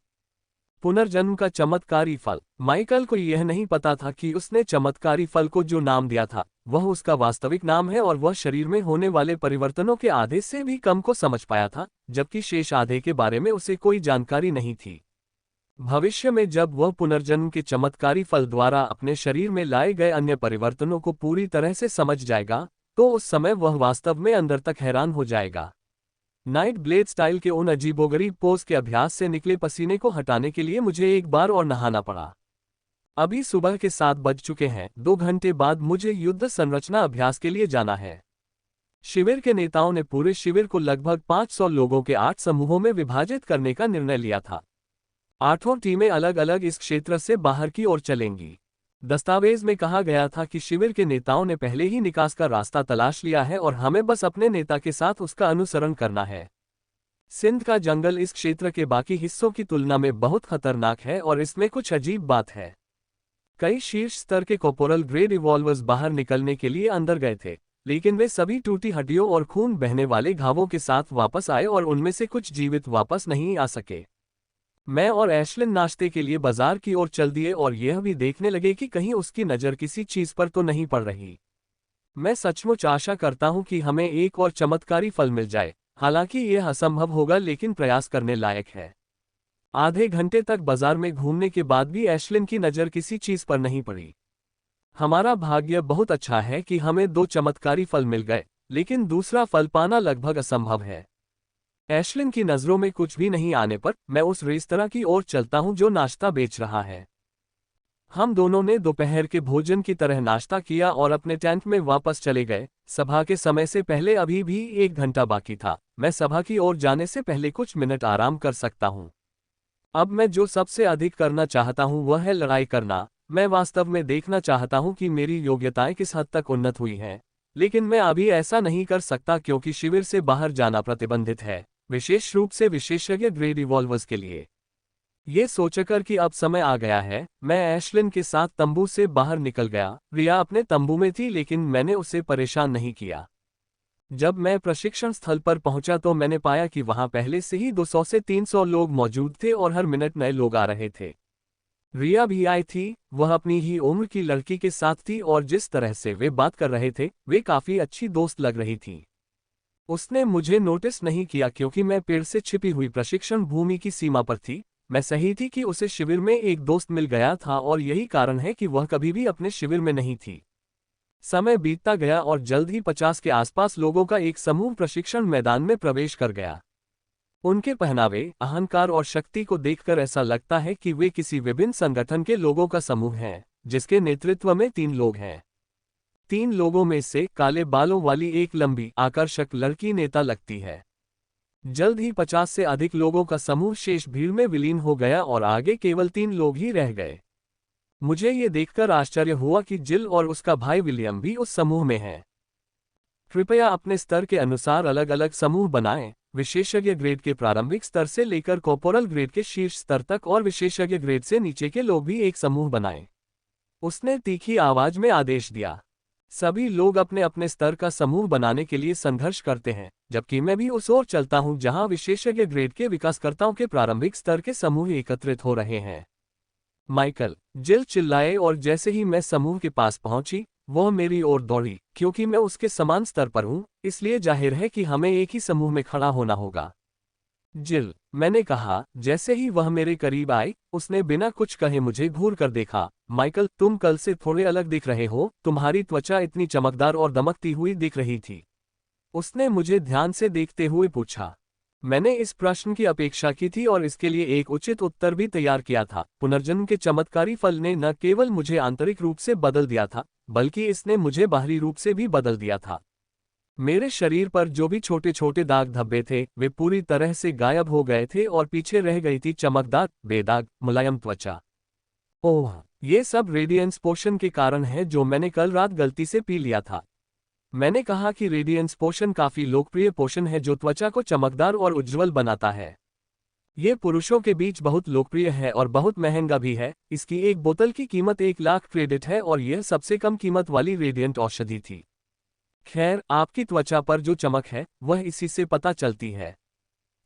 पुनर्जन्म का चमत्कारी फल। माइकल को यह नहीं पता था कि उसने चमत्कारी फल को जो नाम दिया था वह उसका वास्तविक नाम है, और वह शरीर में होने वाले परिवर्तनों के आधे से भी कम को समझ पाया था, जबकि शेष आधे के बारे में उसे कोई जानकारी नहीं थी। भविष्य में जब वह पुनर्जन्म के चमत्कारी फल द्वारा अपने शरीर में लाए गए अन्य परिवर्तनों को पूरी तरह से समझ जाएगा, तो उस समय वह वास्तव में अंदर तक हैरान हो जाएगा। नाइट ब्लेड स्टाइल के उन अजीबोगरीब पोज के अभ्यास से निकले पसीने को हटाने के लिए मुझे एक बार और नहाना पड़ा। अभी सुबह के 7 बज चुके हैं। 2 घंटे बाद मुझे युद्ध संरचना अभ्यास के लिए जाना है। शिविर के नेताओं ने पूरे शिविर को लगभग 500 लोगों के 8 समूहों में विभाजित करने का निर्णय लिया था। 8 टीमें अलग अलग इस क्षेत्र से बाहर की ओर चलेंगी। दस्तावेज में कहा गया था कि शिविर के नेताओं ने पहले ही निकास का रास्ता तलाश लिया है, और हमें बस अपने नेता के साथ उसका अनुसरण करना है। सिंध का जंगल इस क्षेत्र के बाकी हिस्सों की तुलना में बहुत खतरनाक है, और इसमें कुछ अजीब बात है। कई शीर्ष स्तर के कॉर्पोरल ग्रे रिवॉल्वर्स बाहर निकलने के लिए अंदर गए थे, लेकिन वे सभी टूटी हड्डियों और खून बहने वाले घावों के साथ वापस आए, और उनमें से कुछ जीवित वापस नहीं आ सके। मैं और एशलिन नाश्ते के लिए बाजार की ओर चल दिए, और यह भी देखने लगे कि कहीं उसकी नज़र किसी चीज पर तो नहीं पड़ रही। मैं सचमुच आशा करता हूं कि हमें एक और चमत्कारी फल मिल जाए, हालांकि यह असंभव होगा, लेकिन प्रयास करने लायक है। आधे घंटे तक बाजार में घूमने के बाद भी एशलिन की नज़र किसी चीज पर नहीं पड़ी। हमारा भाग्य बहुत अच्छा है कि हमें 2 चमत्कारी फल मिल गए, लेकिन दूसरा फल पाना लगभग असंभव है। एशलिन की नज़रों में कुछ भी नहीं आने पर मैं उस रेस्तरां की ओर चलता हूं जो नाश्ता बेच रहा है। हम दोनों ने दोपहर के भोजन की तरह नाश्ता किया और अपने टेंट में वापस चले गए। सभा के समय से पहले अभी भी 1 घंटा बाकी था। मैं सभा की ओर जाने से पहले कुछ मिनट आराम कर सकता हूं। अब मैं जो सबसे अधिक करना चाहता हूं वह है लड़ाई करना। मैं वास्तव में देखना चाहता हूं कि मेरी योग्यताएं किस हद तक उन्नत हुई हैं, लेकिन मैं अभी ऐसा नहीं कर सकता क्योंकि शिविर से बाहर जाना प्रतिबंधित है, विशेष रूप से विशेषज्ञ ग्रे रिवॉल्वर्स के लिए। ये सोचकर कि अब समय आ गया है, मैं एशलिन के साथ तंबू से बाहर निकल गया। रिया अपने तंबू में थी, लेकिन मैंने उसे परेशान नहीं किया। जब मैं प्रशिक्षण स्थल पर पहुंचा तो मैंने पाया कि वहां पहले से ही 200 से 300 लोग मौजूद थे और हर मिनट नए लोग आ रहे थे। रिया भी आई थी। वह अपनी ही उम्र की लड़की के साथ थी और जिस तरह से वे बात कर रहे थे वे काफी अच्छी दोस्त लग रही थी। उसने मुझे नोटिस नहीं किया क्योंकि मैं पेड़ से छिपी हुई प्रशिक्षण भूमि की सीमा पर थी। मैं सही थी कि उसे शिविर में एक दोस्त मिल गया था और यही कारण है कि वह कभी भी अपने शिविर में नहीं थी। समय बीतता गया और जल्द ही 50 के आसपास लोगों का एक समूह प्रशिक्षण मैदान में प्रवेश कर गया। उनके पहनावे, अहंकार और शक्ति को देखकर ऐसा लगता है कि वे किसी विभिन्न संगठन के लोगों का समूह हैं। जिसके नेतृत्व में 3 लोग हैं। 3 लोगों में से काले बालों वाली एक लंबी, आकर्षक लड़की नेता लगती है। जल्द ही 50 से अधिक लोगों का समूह शेष भीड़ में विलीन हो गया और आगे केवल 3 लोग ही रह गए। मुझे ये देखकर आश्चर्य हुआ कि जिल और उसका भाई विलियम भी उस समूह में हैं। कृपया अपने स्तर के अनुसार अलग अलग समूह बनाएं, विशेषज्ञ ग्रेड के प्रारंभिक स्तर से लेकर कॉर्पोरल ग्रेड के शीर्ष स्तर तक, और विशेषज्ञ ग्रेड से नीचे के लोग भी एक समूह बनाएं। उसने तीखी आवाज में आदेश दिया। सभी लोग अपने अपने स्तर का समूह बनाने के लिए संघर्ष करते हैं, जबकि मैं भी उस ओर चलता हूं जहां विशेषज्ञ ग्रेड के विकासकर्ताओं के प्रारंभिक स्तर के समूह एकत्रित हो रहे हैं। माइकल, जिल चिल्लाए, और जैसे ही मैं समूह के पास पहुंची, वह मेरी ओर दौड़ी। क्योंकि मैं उसके समान स्तर पर हूं, इसलिए जाहिर है कि हमें एक ही समूह में खड़ा होना होगा। जिल, मैंने कहा। जैसे ही वह मेरे करीब आई, उसने बिना कुछ कहे मुझे घूर कर देखा। माइकल, तुम कल से थोड़े अलग दिख रहे हो, तुम्हारी त्वचा इतनी चमकदार और दमकती हुई दिख रही थी। उसने मुझे ध्यान से देखते हुए पूछा। मैंने इस प्रश्न की अपेक्षा की थी और इसके लिए एक उचित उत्तर भी तैयार किया था। पुनर्जन्म के चमत्कारी फल ने न केवल मुझे आंतरिक रूप से बदल दिया था, बल्कि इसने मुझे बाहरी रूप से भी बदल दिया था। मेरे शरीर पर जो भी छोटे छोटे दाग धब्बे थे, वे पूरी तरह से गायब हो गए थे और पीछे रह गई थी चमकदार, बेदाग, मुलायम त्वचा। ओह, ये सब रेडियंस पोशन के कारण है जो मैंने कल रात गलती से पी लिया था। मैंने कहा कि रेडियंस पोशन काफी लोकप्रिय पोशन है जो त्वचा को चमकदार और उज्ज्वल बनाता है। ये पुरुषों के बीच बहुत लोकप्रिय है और बहुत महंगा भी है। इसकी एक बोतल की कीमत 1 लाख क्रेडिट है और यह सबसे कम कीमत वाली रेडियंट औषधि थी। खैर, आपकी त्वचा पर जो चमक है, वह इसी से पता चलती है।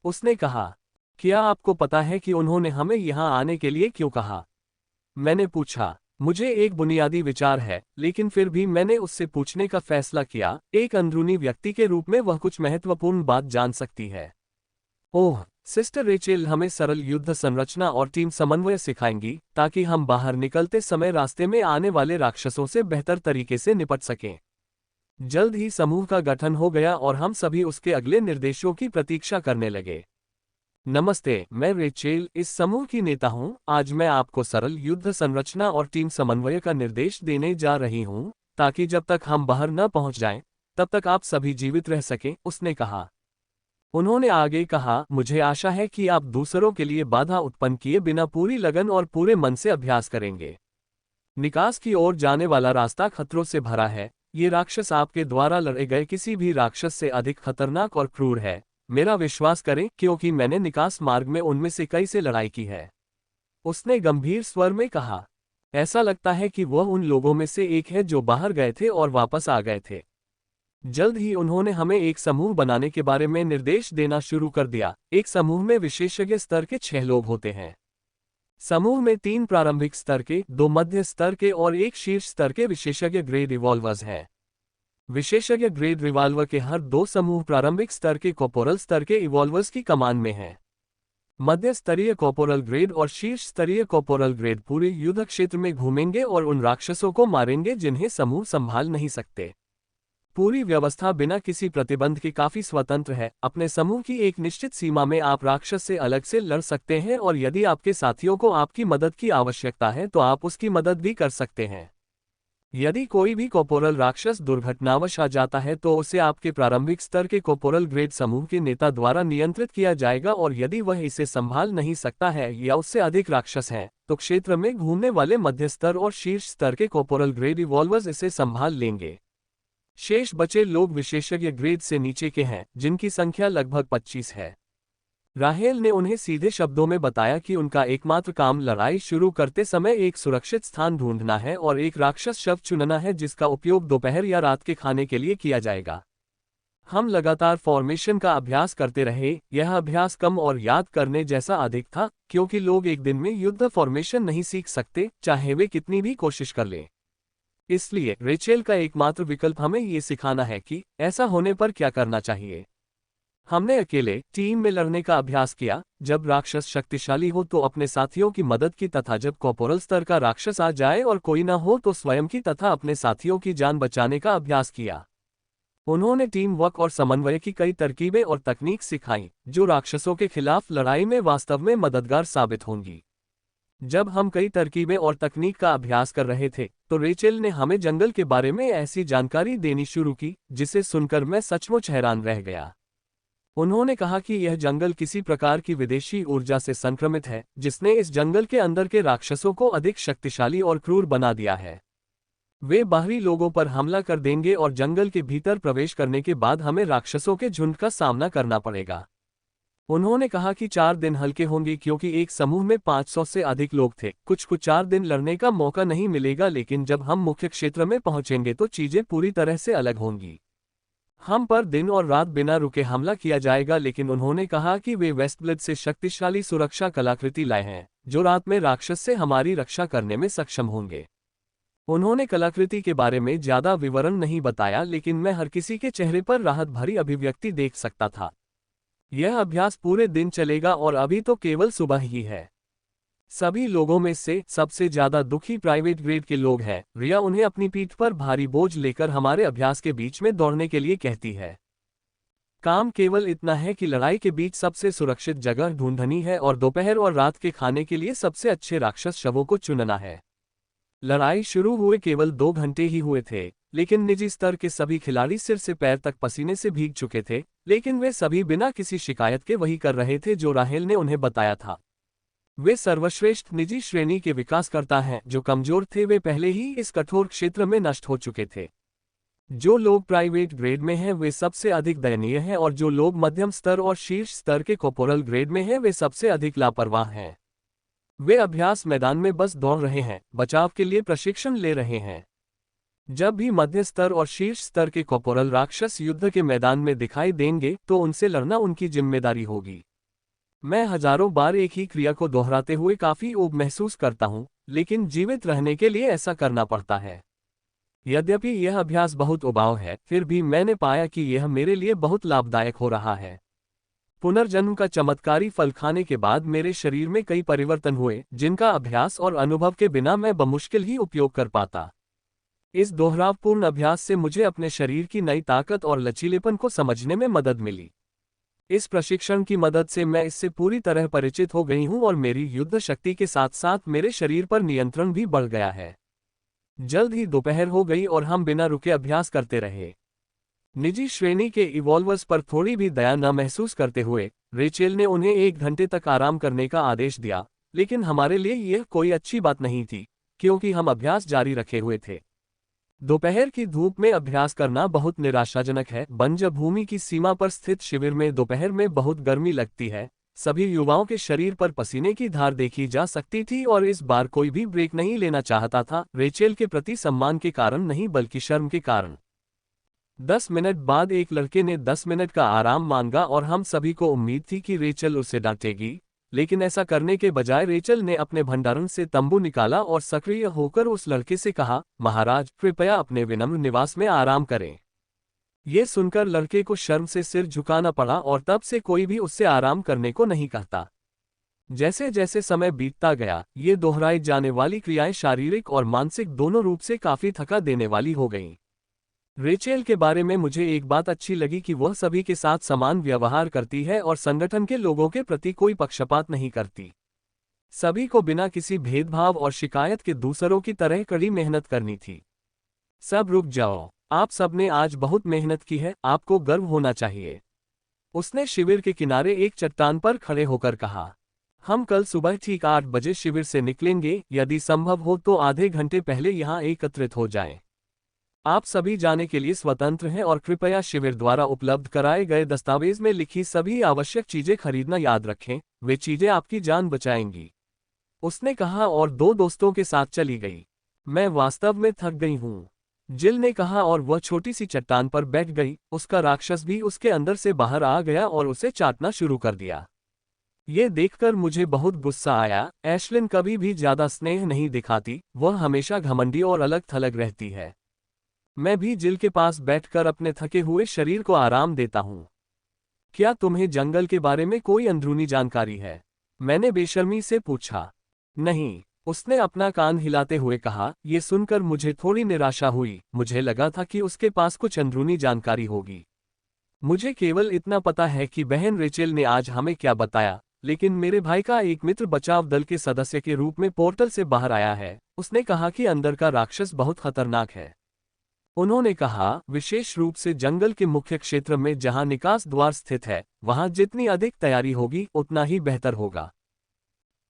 उसने कहा। क्या आपको पता है कि उन्होंने हमें यहाँ आने के लिए क्यों कहा? मैंने पूछा। मुझे एक बुनियादी विचार है, लेकिन फिर भी मैंने उससे पूछने का फैसला किया। एक अंदरूनी व्यक्ति के रूप में वह कुछ महत्वपूर्ण बात जान सकती है। ओह, सिस्टर रेचेल हमें सरल युद्ध संरचना और टीम समन्वय सिखाएंगी, ताकि हम बाहर निकलते समय रास्ते में आने वाले राक्षसों से बेहतर तरीके से निपट सकें। जल्द ही समूह का गठन हो गया और हम सभी उसके अगले निर्देशों की प्रतीक्षा करने लगे। नमस्ते, मैं रेचेल, इस समूह की नेता हूं। आज मैं आपको सरल युद्ध संरचना और टीम समन्वय का निर्देश देने जा रही हूं, ताकि जब तक हम बाहर न पहुंच जाएं, तब तक आप सभी जीवित रह सकें, उसने कहा। उन्होंने आगे कहा, मुझे आशा है कि आप दूसरों के लिए बाधा उत्पन्न किए बिना पूरी लगन और पूरे मन से अभ्यास करेंगे। निकास की ओर जाने वाला रास्ता खतरों से भरा है। ये राक्षस आपके द्वारा लड़े गए किसी भी राक्षस से अधिक खतरनाक और क्रूर है। मेरा विश्वास करें, क्योंकि मैंने निकास मार्ग में उनमें से कई से लड़ाई की है। उसने गंभीर स्वर में कहा। ऐसा लगता है कि वह उन लोगों में से एक है जो बाहर गए थे और वापस आ गए थे। जल्द ही उन्होंने हमें एक समूह बनाने के बारे में निर्देश देना शुरू कर दिया। एक समूह में विशेषज्ञ स्तर के 6 लोग होते हैं। समूह में 3 प्रारंभिक स्तर के, 2 मध्य स्तर के और 1 शीर्ष स्तर के विशेषज्ञ ग्रेड रिवॉल्वर्स हैं। विशेषज्ञ ग्रेड रिवॉल्वर के हर 2 समूह प्रारंभिक स्तर के कॉर्पोरल स्तर के इवॉल्वर्स की कमान में हैं। मध्य स्तरीय कॉर्पोरल ग्रेड और शीर्ष स्तरीय कॉर्पोरल ग्रेड पूरे युद्ध क्षेत्र में घूमेंगे और उन राक्षसों को मारेंगे जिन्हें समूह संभाल नहीं सकते। पूरी व्यवस्था बिना किसी प्रतिबंध के काफी स्वतंत्र है। अपने समूह की एक निश्चित सीमा में आप राक्षस से अलग से लड़ सकते हैं और यदि आपके साथियों को आपकी मदद की आवश्यकता है तो आप उसकी मदद भी कर सकते हैं। यदि कोई भी कॉर्पोरल राक्षस दुर्घटनावश आ जाता है तो उसे आपके प्रारंभिक स्तर के कॉर्पोरल ग्रेड समूह के नेता द्वारा नियंत्रित किया जाएगा, और यदि वह इसे संभाल नहीं सकता है या उससे अधिक राक्षस हैं, तो क्षेत्र में घूमने वाले मध्य स्तर और शीर्ष स्तर के कॉर्पोरल ग्रेड रिवॉल्वर्स इसे संभाल लेंगे। शेष बचे लोग विशेषज्ञ ग्रेड से नीचे के हैं, जिनकी संख्या लगभग 25 है। राहेल ने उन्हें सीधे शब्दों में बताया कि उनका एकमात्र काम लड़ाई शुरू करते समय एक सुरक्षित स्थान ढूंढना है और एक राक्षस शव चुनना है जिसका उपयोग दोपहर या रात के खाने के लिए किया जाएगा। हम लगातार फॉर्मेशन का अभ्यास करते रहे। यह अभ्यास कम और याद करने जैसा अधिक था, क्योंकि लोग एक दिन में युद्ध फॉर्मेशन नहीं सीख सकते, चाहे वे कितनी भी कोशिश कर लें। इसलिए रेचेल का एकमात्र विकल्प हमें ये सिखाना है कि ऐसा होने पर क्या करना चाहिए। हमने अकेले टीम में लड़ने का अभ्यास किया, जब राक्षस शक्तिशाली हो तो अपने साथियों की मदद की, तथा जब कॉर्पोरल स्तर का राक्षस आ जाए और कोई ना हो तो स्वयं की तथा अपने साथियों की जान बचाने का अभ्यास किया। उन्होंने टीम वर्क और समन्वय की कई तरकीबें और तकनीक सिखाई, जो राक्षसों के खिलाफ लड़ाई में वास्तव में मददगार साबित होंगी। जब हम कई तरकीबें और तकनीक का अभ्यास कर रहे थे तो रेचेल ने हमें जंगल के बारे में ऐसी जानकारी देनी शुरू की जिसे सुनकर मैं सचमुच हैरान रह गया। उन्होंने कहा कि यह जंगल किसी प्रकार की विदेशी ऊर्जा से संक्रमित है जिसने इस जंगल के अंदर के राक्षसों को अधिक शक्तिशाली और क्रूर बना दिया है। वे बाहरी लोगों पर हमला कर देंगे और जंगल के भीतर प्रवेश करने के बाद हमें राक्षसों के झुंड का सामना करना पड़ेगा। उन्होंने कहा कि 4 दिन हल्के होंगे क्योंकि एक समूह में 500 से अधिक लोग थे। कुछ 4 दिन लड़ने का मौका नहीं मिलेगा, लेकिन जब हम मुख्य क्षेत्र में पहुंचेंगे तो चीजें पूरी तरह से अलग होंगी। हम पर दिन और रात बिना रुके हमला किया जाएगा, लेकिन उन्होंने कहा कि वे वेस्टब्लिड से शक्तिशाली सुरक्षा कलाकृति लाए हैं जो रात में राक्षस से हमारी रक्षा करने में सक्षम होंगे। उन्होंने कलाकृति के बारे में ज्यादा विवरण नहीं बताया, लेकिन मैं हर किसी के चेहरे पर राहत भरी अभिव्यक्ति देख सकता था। यह अभ्यास पूरे दिन चलेगा और अभी तो केवल सुबह ही है। सभी लोगों में से सबसे ज्यादा दुखी प्राइवेट ग्रेड के लोग हैं। रिया उन्हें अपनी पीठ पर भारी बोझ लेकर हमारे अभ्यास के बीच में दौड़ने के लिए कहती है। काम केवल इतना है कि लड़ाई के बीच सबसे सुरक्षित जगह ढूंढनी है और दोपहर और रात के खाने के लिए सबसे अच्छे राक्षस शवों को चुनना है। लड़ाई शुरू हुए केवल 2 घंटे ही हुए थे, लेकिन निजी स्तर के सभी खिलाड़ी सिर से पैर तक पसीने से भीग चुके थे, लेकिन वे सभी बिना किसी शिकायत के वही कर रहे थे जो राहेल ने उन्हें बताया था। वे सर्वश्रेष्ठ निजी श्रेणी के विकासकर्ता हैं। जो कमजोर थे वे पहले ही इस कठोर क्षेत्र में नष्ट हो चुके थे। जो लोग प्राइवेट ग्रेड में हैं वे सबसे अधिक दयनीय हैं और जो लोग मध्यम स्तर और शीर्ष स्तर के कॉर्पोरल ग्रेड में हैं वे सबसे अधिक लापरवाह हैं। वे अभ्यास मैदान में बस दौड़ रहे हैं, बचाव के लिए प्रशिक्षण ले रहे हैं। जब भी मध्य स्तर और शीर्ष स्तर के कॉर्पोरल राक्षस युद्ध के मैदान में दिखाई देंगे तो उनसे लड़ना उनकी जिम्मेदारी होगी। मैं हजारों बार एक ही क्रिया को दोहराते हुए काफी ऊब महसूस करता हूं, लेकिन जीवित रहने के लिए ऐसा करना पड़ता है। यद्यपि यह अभ्यास बहुत उबाऊ है, फिर भी मैंने पाया कि यह मेरे लिए बहुत लाभदायक हो रहा है। पुनर्जन्म का चमत्कारी फल खाने के बाद मेरे शरीर में कई परिवर्तन हुए जिनका अभ्यास और अनुभव के बिना मैं बमुश्किल ही उपयोग कर पाता। इस दोहरावपूर्ण अभ्यास से मुझे अपने शरीर की नई ताकत और लचीलेपन को समझने में मदद मिली। इस प्रशिक्षण की मदद से मैं इससे पूरी तरह परिचित हो गई हूं और मेरी युद्ध शक्ति के साथ साथ मेरे शरीर पर नियंत्रण भी बढ़ गया है। जल्द ही दोपहर हो गई और हम बिना रुके अभ्यास करते रहे। निजी श्रेणी के इवॉल्वर्स पर थोड़ी भी दया न महसूस करते हुए रेचेल ने उन्हें 1 घंटे तक आराम करने का आदेश दिया, लेकिन हमारे लिए यह कोई अच्छी बात नहीं थी क्योंकि हम अभ्यास जारी रखे हुए थे। दोपहर की धूप में अभ्यास करना बहुत निराशाजनक है। बंजर भूमि की सीमा पर स्थित शिविर में दोपहर में बहुत गर्मी लगती है। सभी युवाओं के शरीर पर पसीने की धार देखी जा सकती थी और इस बार कोई भी ब्रेक नहीं लेना चाहता था, रेचेल के प्रति सम्मान के कारण नहीं बल्कि शर्म के कारण। 10 मिनट बाद एक लड़के ने 10 मिनट का आराम मांगा और हम सभी को उम्मीद थी कि रेचल उसे डांटेगी, लेकिन ऐसा करने के बजाय रेचल ने अपने भंडारण से तंबू निकाला और सक्रिय होकर उस लड़के से कहा, महाराज कृपया अपने विनम्र निवास में आराम करें। ये सुनकर लड़के को शर्म से सिर झुकाना पड़ा और तब से कोई भी उससे आराम करने को नहीं कहता। जैसे जैसे समय बीतता गया ये दोहराई जाने वाली क्रियाएं शारीरिक और मानसिक दोनों रूप से काफी थका देने वाली हो गईं। रेचेल के बारे में मुझे एक बात अच्छी लगी कि वह सभी के साथ समान व्यवहार करती है और संगठन के लोगों के प्रति कोई पक्षपात नहीं करती। सभी को बिना किसी भेदभाव और शिकायत के दूसरों की तरह कड़ी मेहनत करनी थी। सब रुक जाओ, आप सबने आज बहुत मेहनत की है, आपको गर्व होना चाहिए। उसने शिविर के किनारे एक चट्टान पर खड़े होकर कहा। हम कल सुबह ठीक 8 बजे शिविर से निकलेंगे, यदि संभव हो तो आधे घंटे पहले यहाँ एकत्रित हो जाएं। आप सभी जाने के लिए स्वतंत्र हैं और कृपया शिविर द्वारा उपलब्ध कराए गए दस्तावेज में लिखी सभी आवश्यक चीजें खरीदना याद रखें, वे चीजें आपकी जान बचाएंगी। उसने कहा और 2 दोस्तों के साथ चली गई। मैं वास्तव में थक गई हूँ, जिल ने कहा और वह छोटी सी चट्टान पर बैठ गई। उसका राक्षस भी उसके अंदर से बाहर आ गया और उसे चाटना शुरू कर दिया। ये देखकर मुझे बहुत गुस्सा आया। एशलिन कभी भी ज्यादा स्नेह नहीं दिखाती, वह हमेशा घमंडी और अलग थलग रहती है। मैं भी जिल के पास बैठकर अपने थके हुए शरीर को आराम देता हूँ। क्या तुम्हें जंगल के बारे में कोई अंदरूनी जानकारी है? मैंने बेशर्मी से पूछा। नहीं, उसने अपना कान हिलाते हुए कहा। ये सुनकर मुझे थोड़ी निराशा हुई, मुझे लगा था कि उसके पास कुछ अंदरूनी जानकारी होगी। मुझे केवल इतना पता है कि बहन रेचेल ने आज हमें क्या बताया, लेकिन मेरे भाई का एक मित्र बचाव दल के सदस्य के रूप में पोर्टल से बाहर आया है। उसने कहा कि अंदर का राक्षस बहुत खतरनाक है। उन्होंने कहा, विशेष रूप से जंगल के मुख्य क्षेत्र में जहां निकास द्वार स्थित है, वहां जितनी अधिक तैयारी होगी उतना ही बेहतर होगा।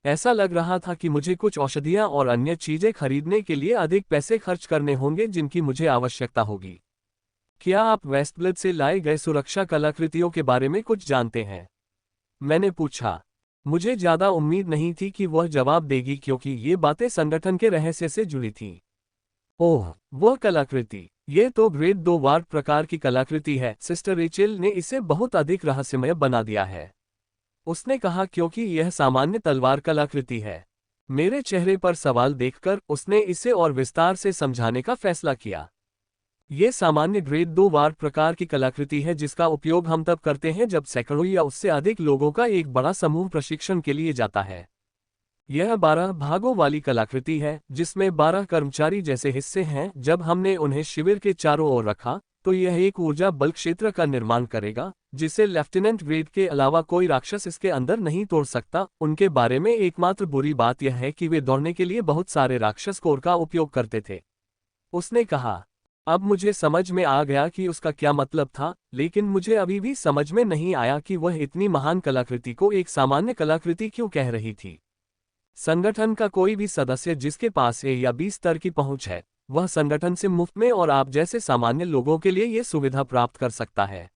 ऐसा लग रहा था कि मुझे कुछ औषधियां और अन्य चीजें खरीदने के लिए अधिक पैसे खर्च करने होंगे जिनकी मुझे आवश्यकता होगी। क्या आप वेस्टब्लड से लाए गए सुरक्षा कलाकृतियों के बारे में कुछ जानते हैं? मैंने पूछा। मुझे ज्यादा उम्मीद नहीं थी कि वह जवाब देगी क्योंकि ये बातें संगठन के रहस्य से जुड़ी थीं। ओह, वह कलाकृति! ये तो ग्रेड 2 वार्ड प्रकार की कलाकृति है। सिस्टर रेचेल ने इसे बहुत अधिक रहस्यमय बना दिया है। उसने कहा, क्योंकि यह सामान्य तलवार कलाकृति है। मेरे चेहरे पर सवाल देखकर उसने इसे और विस्तार से समझाने का फैसला किया। ये सामान्य ग्रेड 2 वार प्रकार की कलाकृति है जिसका उपयोग हम तब करते हैं जब सैकड़ों या उससे अधिक लोगों का एक बड़ा समूह प्रशिक्षण के लिए जाता है। यह 12 भागों वाली कलाकृति है जिसमें 12 कर्मचारी जैसे हिस्से हैं। जब हमने उन्हें शिविर के चारों ओर रखा तो यह एक ऊर्जा बल क्षेत्र का निर्माण करेगा जिसे लेफ्टिनेंट ग्रेड के अलावा कोई राक्षस इसके अंदर नहीं तोड़ सकता। उनके बारे में एकमात्र बुरी बात यह है कि वे दौड़ने के लिए बहुत सारे राक्षस कोर का उपयोग करते थे। उसने कहा, अब मुझे समझ में आ गया कि उसका क्या मतलब था, लेकिन मुझे अभी भी समझ में नहीं आया कि वह इतनी महान कलाकृति को एक सामान्य कलाकृति क्यों कह रही थी। संगठन का कोई भी सदस्य जिसके पास ए या बी स्तर की पहुंच है, वह संगठन से मुफ्त में और आप जैसे सामान्य लोगों के लिए ये सुविधा प्राप्त कर सकता है।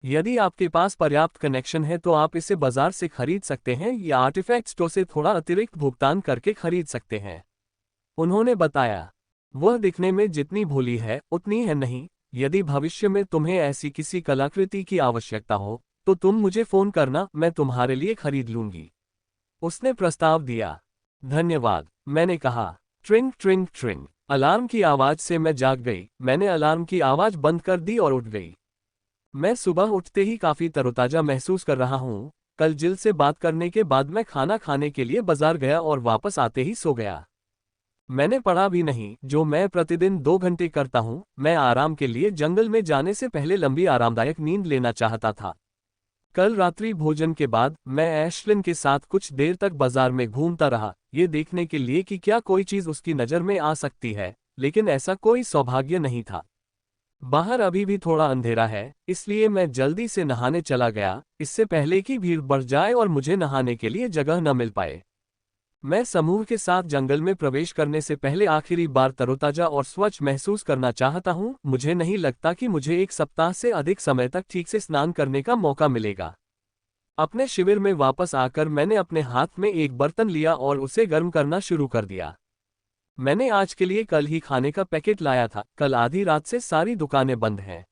यदि आपके पास पर्याप्त कनेक्शन है तो आप इसे बाजार से खरीद सकते हैं या आर्टिफैक्ट स्टोर से थोड़ा अतिरिक्त भुगतान करके खरीद सकते हैं। उन्होंने बताया, वह दिखने में जितनी भोली है उतनी है नहीं। यदि भविष्य में तुम्हें ऐसी किसी कलाकृति की आवश्यकता हो तो तुम मुझे फोन करना, मैं तुम्हारे लिए खरीद लूंगी। उसने प्रस्ताव दिया। धन्यवाद, मैंने कहा। ट्रिंग ट्रिंग ट्रिंग, अलार्म की आवाज से मैं जाग गई। मैंने अलार्म की आवाज बंद कर दी और उठ गई। मैं सुबह उठते ही काफी तरोताजा महसूस कर रहा हूँ। कल जिल से बात करने के बाद मैं खाना खाने के लिए बाजार गया और वापस आते ही सो गया। मैंने पढ़ा भी नहीं, जो मैं प्रतिदिन 2 घंटे करता हूँ। मैं आराम के लिए जंगल में जाने से पहले लंबी आरामदायक नींद लेना चाहता था। कल रात्रि भोजन के बाद मैं एशलिन के साथ कुछ देर तक बाजार में घूमता रहा, ये देखने के लिए कि क्या कोई चीज उसकी नजर में आ सकती है, लेकिन ऐसा कोई सौभाग्य नहीं था। बाहर अभी भी थोड़ा अंधेरा है, इसलिए मैं जल्दी से नहाने चला गया, इससे पहले कि भीड़ बढ़ जाए और मुझे नहाने के लिए जगह न मिल पाए। मैं समूह के साथ जंगल में प्रवेश करने से पहले आखिरी बार तरोताजा और स्वच्छ महसूस करना चाहता हूँ। मुझे नहीं लगता कि मुझे 1 सप्ताह से अधिक समय तक ठीक से स्नान करने का मौका मिलेगा। अपने शिविर में वापस आकर मैंने अपने हाथ में एक बर्तन लिया और उसे गर्म करना शुरू कर दिया। मैंने आज के लिए कल ही खाने का पैकेट लाया था। कल आधी रात से सारी दुकानें बंद हैं।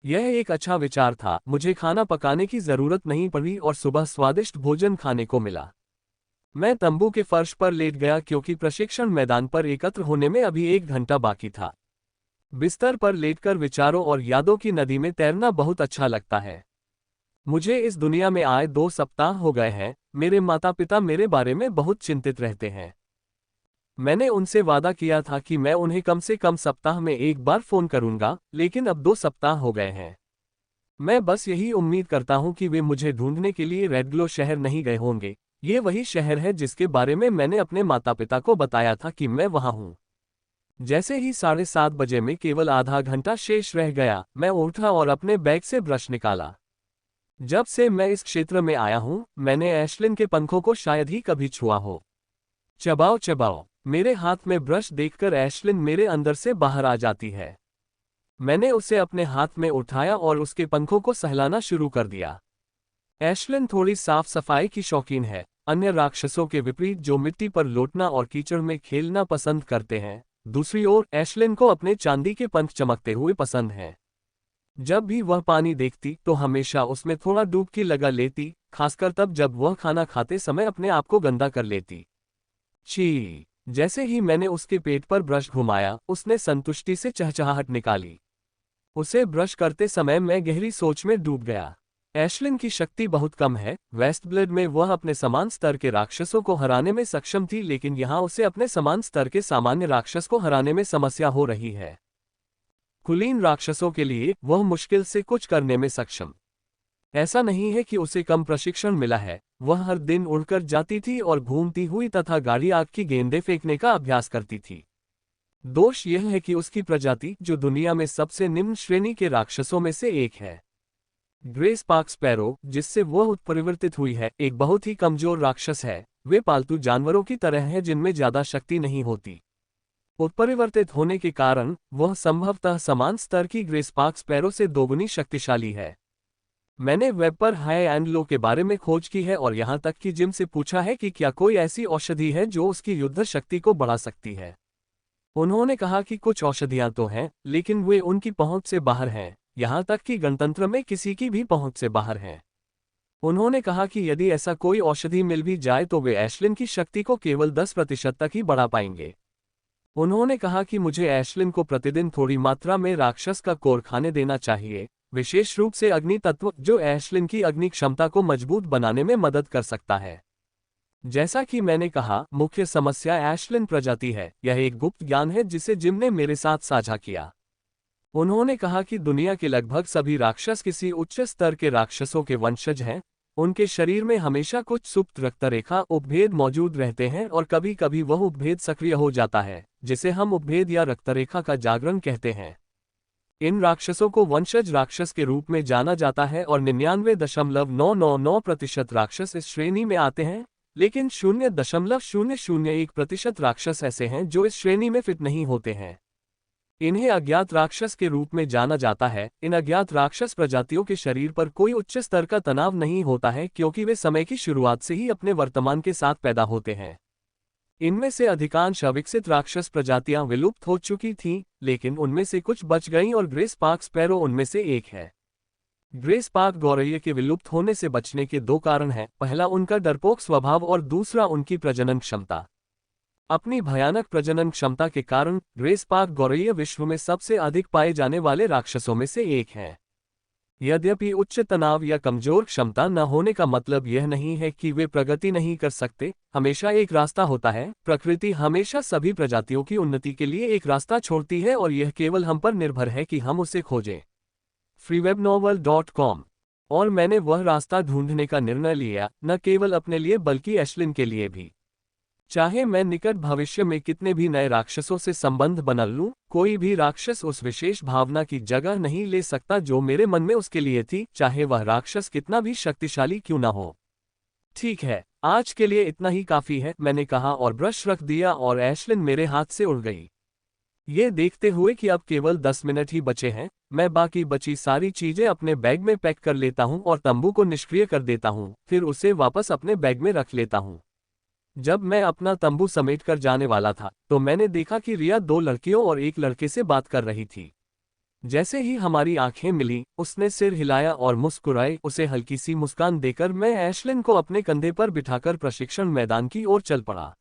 यह एक अच्छा विचार था। मुझे खाना पकाने की जरूरत नहीं पड़ी और सुबह स्वादिष्ट भोजन खाने को मिला। मैं तंबू के फर्श पर लेट गया क्योंकि प्रशिक्षण मैदान पर एकत्र होने में अभी 1 घंटा बाकी था। बिस्तर पर लेटकर विचारों और यादों की नदी में तैरना बहुत अच्छा लगता है। मुझे इस दुनिया में आए 2 सप्ताह हो गए हैं। मेरे माता पिता मेरे बारे में बहुत चिंतित रहते हैं। मैंने उनसे वादा किया था कि मैं उन्हें कम से कम सप्ताह में 1 बार फोन करूंगा, लेकिन अब 2 सप्ताह हो गए हैं। मैं बस यही उम्मीद करता हूं कि वे मुझे ढूंढने के लिए रेडग्लो शहर नहीं गए होंगे। ये वही शहर है जिसके बारे में मैंने अपने माता पिता को बताया था कि मैं वहां हूं। जैसे ही 7:30 बजे में केवल आधा घंटा शेष रह गया, मैं उठा और अपने बैग से ब्रश निकाला। जब से मैं इस क्षेत्र में आया हूं, मैंने एशलिन के पंखों को शायद ही कभी छुआ हो। चबाओ चबाओ। मेरे हाथ में ब्रश देखकर एशलिन मेरे अंदर से बाहर आ जाती है। मैंने उसे अपने हाथ में उठाया और उसके पंखों को सहलाना शुरू कर दिया। एशलिन थोड़ी साफ सफाई की शौकीन है, अन्य राक्षसों के विपरीत जो मिट्टी पर लौटना और कीचड़ में खेलना पसंद करते हैं। दूसरी ओर एशलिन को अपने चांदी के पंख चमकते हुए पसंद हैं। जब भी वह पानी देखती तो हमेशा उसमें थोड़ा डुबकी लगा लेती, खासकर तब जब वह खाना खाते समय अपने आप को गंदा कर लेती। छी! जैसे ही मैंने उसके पेट पर ब्रश घुमाया, उसने संतुष्टि से चहचहाहट निकाली। उसे ब्रश करते समय मैं गहरी सोच में डूब गया। एशलिन की शक्ति बहुत कम है। वेस्टब्लड में वह अपने समान स्तर के राक्षसों को हराने में सक्षम थी, लेकिन यहाँ उसे अपने समान स्तर के सामान्य राक्षस को हराने में समस्या हो रही है। कुलीन राक्षसों के लिए वह मुश्किल से कुछ करने में सक्षम। ऐसा नहीं है कि उसे कम प्रशिक्षण मिला है, वह हर दिन उड़कर जाती थी और घूमती हुई तथा गाड़ी आग की गेंदें फेंकने का अभ्यास करती थी। दोष यह है कि उसकी प्रजाति, जो दुनिया में सबसे निम्न श्रेणी के राक्षसों में से एक है, ग्रे स्पार्क स्पैरो, जिससे वह उत्परिवर्तित हुई है, एक बहुत ही कमजोर राक्षस है। वे पालतू जानवरों की तरह हैं जिनमें ज्यादा शक्ति नहीं होती। उत्परिवर्तित होने के कारण वह संभवतः समान स्तर की ग्रे स्पार्क स्पैरो से दोगुनी शक्तिशाली है। मैंने वेब पर हाई एंड लो के बारे में खोज की है और यहां तक कि जिम से पूछा है कि क्या कोई ऐसी औषधि है जो उसकी युद्ध शक्ति को बढ़ा सकती है। उन्होंने कहा कि कुछ औषधियां तो हैं, लेकिन वे उनकी पहुंच से बाहर हैं, यहां तक कि गणतंत्र में किसी की भी पहुंच से बाहर हैं। उन्होंने कहा कि यदि ऐसा कोई औषधि मिल भी जाए तो वे एशलिन की शक्ति को केवल 10% तक ही बढ़ा पाएंगे। उन्होंने कहा कि मुझे एशलिन को प्रतिदिन थोड़ी मात्रा में राक्षस का कोर खाने देना चाहिए, विशेष रूप से अग्नि तत्व, जो एशलिन की अग्नि क्षमता को मजबूत बनाने में मदद कर सकता है। जैसा कि मैंने कहा, मुख्य समस्या एशलिन प्रजाति है। यह एक गुप्त ज्ञान है जिसे जिम ने मेरे साथ साझा किया। उन्होंने कहा कि दुनिया के लगभग सभी राक्षस किसी उच्च स्तर के राक्षसों के वंशज हैं। उनके शरीर में हमेशा कुछ सुप्त रक्तरेखा उपभेद मौजूद रहते हैं और कभी कभी वह उपभेद सक्रिय हो जाता है, जिसे हम उपभेद या रक्तरेखा का जागरण कहते हैं। इन राक्षसों को वंशज राक्षस के रूप में जाना जाता है और 99.999% राक्षस इस श्रेणी में आते हैं, लेकिन 0.001% राक्षस ऐसे हैं जो इस श्रेणी में फिट नहीं होते हैं। इन्हें अज्ञात राक्षस के रूप में जाना जाता है। इन अज्ञात राक्षस प्रजातियों के शरीर पर कोई उच्च स्तर का तनाव नहीं होता है क्योंकि वे समय की शुरुआत से ही अपने वर्तमान के साथ पैदा होते हैं। इनमें से अधिकांश अविकसित राक्षस प्रजातियां विलुप्त हो चुकी थीं, लेकिन उनमें से कुछ बच गईं और ग्रे स्पार्क स्पैरो उनमें से एक है। ग्रे स्पार्क गौरैया के विलुप्त होने से बचने के दो कारण हैं, पहला उनका डरपोक स्वभाव और दूसरा उनकी प्रजनन क्षमता। अपनी भयानक प्रजनन क्षमता के कारण ग्रे स्पार्क गौरैया विश्व में सबसे अधिक पाए जाने वाले राक्षसों में से एक है। यद्यपि उच्च तनाव या कमजोर क्षमता न होने का मतलब यह नहीं है कि वे प्रगति नहीं कर सकते। हमेशा एक रास्ता होता है। प्रकृति हमेशा सभी प्रजातियों की उन्नति के लिए एक रास्ता छोड़ती है और यह केवल हम पर निर्भर है कि हम उसे खोजें। freewebnovel.com। और मैंने वह रास्ता ढूंढने का निर्णय लिया, न केवल अपने लिए बल्कि एशलिन के लिए भी। चाहे मैं निकट भविष्य में कितने भी नए राक्षसों से संबंध बना लूं, कोई भी राक्षस उस विशेष भावना की जगह नहीं ले सकता जो मेरे मन में उसके लिए थी, चाहे वह राक्षस कितना भी शक्तिशाली क्यों ना हो। ठीक है, आज के लिए इतना ही काफी है, मैंने कहा और ब्रश रख दिया और एशलिन मेरे हाथ से उड़ गई। ये देखते हुए कि अब केवल 10 मिनट ही बचे हैं, मैं बाकी बची सारी चीजें अपने बैग में पैक कर लेता हूं और तंबू को निष्क्रिय कर देता हूं, फिर उसे वापस अपने बैग में रख लेता हूं। जब मैं अपना तंबू समेट कर जाने वाला था, तो मैंने देखा कि रिया 2 लड़कियों और एक लड़के से बात कर रही थी। जैसे ही हमारी आंखें मिली, उसने सिर हिलाया और मुस्कुराई। उसे हल्की सी मुस्कान देकर मैं एशलिन को अपने कंधे पर बिठाकर प्रशिक्षण मैदान की ओर चल पड़ा।